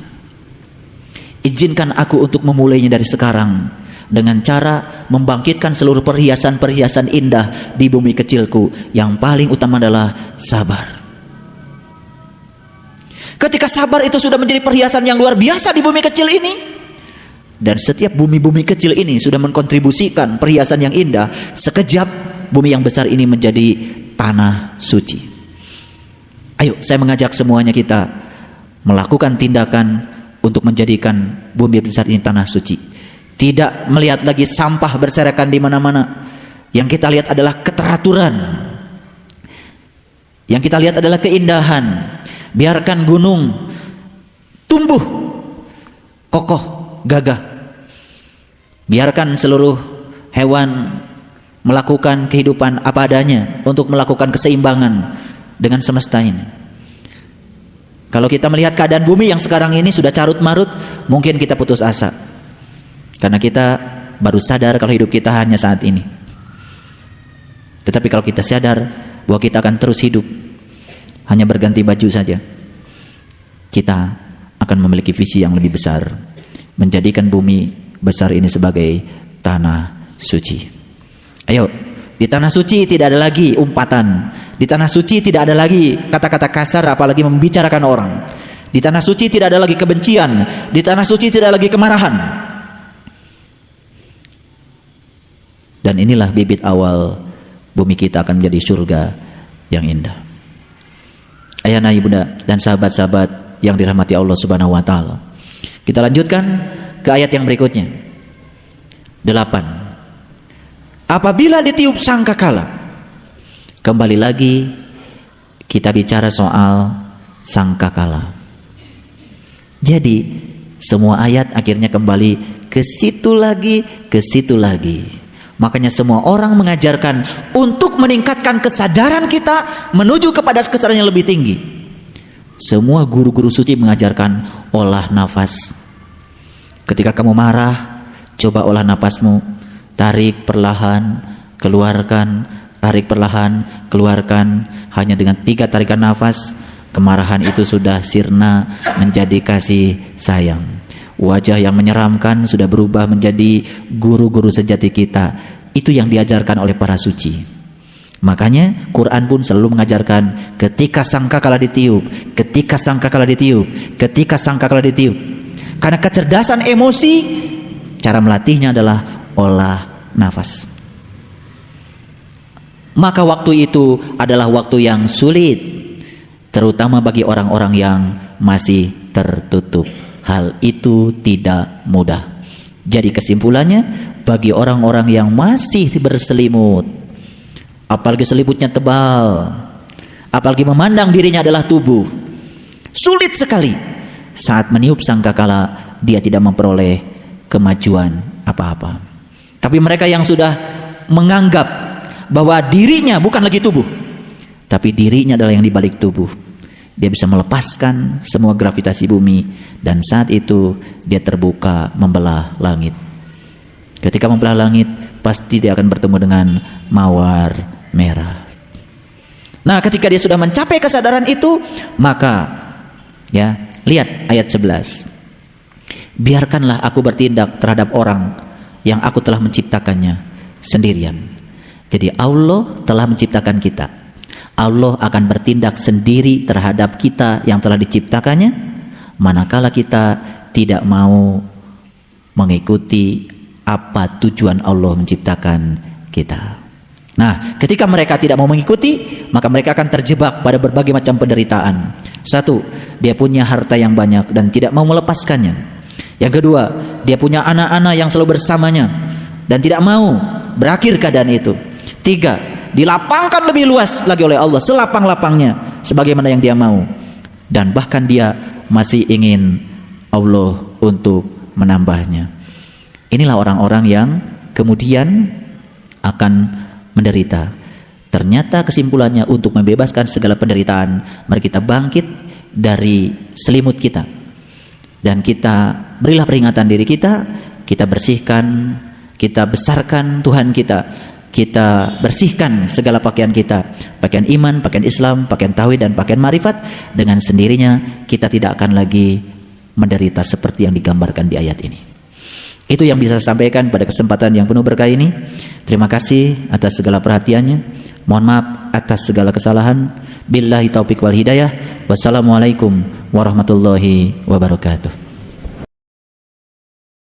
Izinkan aku untuk memulainya dari sekarang dengan cara membangkitkan seluruh perhiasan-perhiasan indah di bumi kecilku. Yang paling utama adalah sabar. Ketika sabar itu sudah menjadi perhiasan yang luar biasa di bumi kecil ini, dan setiap bumi-bumi kecil ini sudah mengkontribusikan perhiasan yang indah, sekejap bumi yang besar ini menjadi tanah suci. Ayo, saya mengajak semuanya kita melakukan tindakan untuk menjadikan bumi besar ini tanah suci. Tidak melihat lagi sampah berserakan di mana-mana. Yang kita lihat adalah keteraturan. Yang kita lihat adalah keindahan. Biarkan gunung tumbuh kokoh, gagah. Biarkan seluruh hewan melakukan kehidupan apa adanya untuk melakukan keseimbangan dengan semesta ini. Kalau kita melihat keadaan bumi yang sekarang ini sudah carut marut, mungkin kita putus asa. Karena kita baru sadar kalau hidup kita hanya saat ini. Tetapi kalau kita sadar bahwa kita akan terus hidup, hanya berganti baju saja, kita akan memiliki visi yang lebih besar, menjadikan bumi besar ini sebagai tanah suci. Ayo, di tanah suci tidak ada lagi umpatan. Di tanah suci tidak ada lagi kata-kata kasar, apalagi membicarakan orang. Di tanah suci tidak ada lagi kebencian. Di tanah suci tidak ada lagi kemarahan. Dan inilah bibit awal bumi kita akan menjadi surga yang indah. Ayahanda, ibunda, dan sahabat-sahabat yang dirahmati Allah Subhanahu wa taala. Kita lanjutkan ke ayat yang berikutnya. 8. Apabila ditiup sangkakala. Kembali lagi kita bicara soal sangkakala. Jadi semua ayat akhirnya kembali ke situ lagi, ke situ lagi. Makanya semua orang mengajarkan untuk meningkatkan kesadaran kita menuju kepada kesadaran yang lebih tinggi. Semua guru-guru suci mengajarkan olah nafas. Ketika kamu marah, coba olah nafasmu. Tarik perlahan, keluarkan. Tarik perlahan, keluarkan. Hanya dengan 3 tarikan nafas, kemarahan itu sudah sirna menjadi kasih sayang. Wajah yang menyeramkan sudah berubah menjadi guru-guru sejati kita. Itu yang diajarkan oleh para suci. Makanya Quran pun selalu mengajarkan ketika sangkakala ditiup, ketika sangkakala ditiup, ketika sangkakala ditiup. Karena kecerdasan emosi, cara melatihnya adalah olah nafas. Maka waktu itu adalah waktu yang sulit, terutama bagi orang-orang yang masih tertutup. Hal itu tidak mudah. Jadi kesimpulannya, bagi orang-orang yang masih berselimut, apalagi selimutnya tebal, apalagi memandang dirinya adalah tubuh, sulit sekali. Saat meniup sangkakala, dia tidak memperoleh kemajuan apa-apa. Tapi mereka yang sudah menganggap bahwa dirinya bukan lagi tubuh, tapi dirinya adalah yang dibalik tubuh, dia bisa melepaskan semua gravitasi bumi, dan saat itu dia terbuka membelah langit. Ketika membelah langit, pasti dia akan bertemu dengan mawar merah. Nah, ketika dia sudah mencapai kesadaran itu, maka ya, lihat ayat 11. Biarkanlah aku bertindak terhadap orang yang aku telah menciptakannya sendirian. Jadi Allah telah menciptakan kita. Allah akan bertindak sendiri terhadap kita yang telah diciptakannya, manakala kita tidak mau mengikuti apa tujuan Allah menciptakan kita. Nah, ketika mereka tidak mau mengikuti, maka mereka akan terjebak pada berbagai macam penderitaan. 1, dia punya harta yang banyak dan tidak mau melepaskannya. Yang kedua, dia punya anak-anak yang selalu bersamanya dan tidak mau berakhir keadaan itu. 3, dilapangkan lebih luas lagi oleh Allah, selapang-lapangnya sebagaimana yang dia mau, dan bahkan dia masih ingin Allah untuk menambahnya. Inilah orang-orang yang kemudian akan menderita. Ternyata kesimpulannya, untuk membebaskan segala penderitaan, mari kita bangkit dari selimut kita, dan kita berilah peringatan diri kita, kita bersihkan, kita besarkan Tuhan kita. Kita bersihkan segala pakaian kita, pakaian iman, pakaian Islam, pakaian tauhid, dan pakaian marifat. Dengan sendirinya kita tidak akan lagi menderita seperti yang digambarkan di ayat ini. Itu yang bisa saya sampaikan pada kesempatan yang penuh berkah ini. Terima kasih atas segala perhatiannya. Mohon maaf atas segala kesalahan. Billahi taufiq wal hidayah. Wassalamualaikum warahmatullahi wabarakatuh.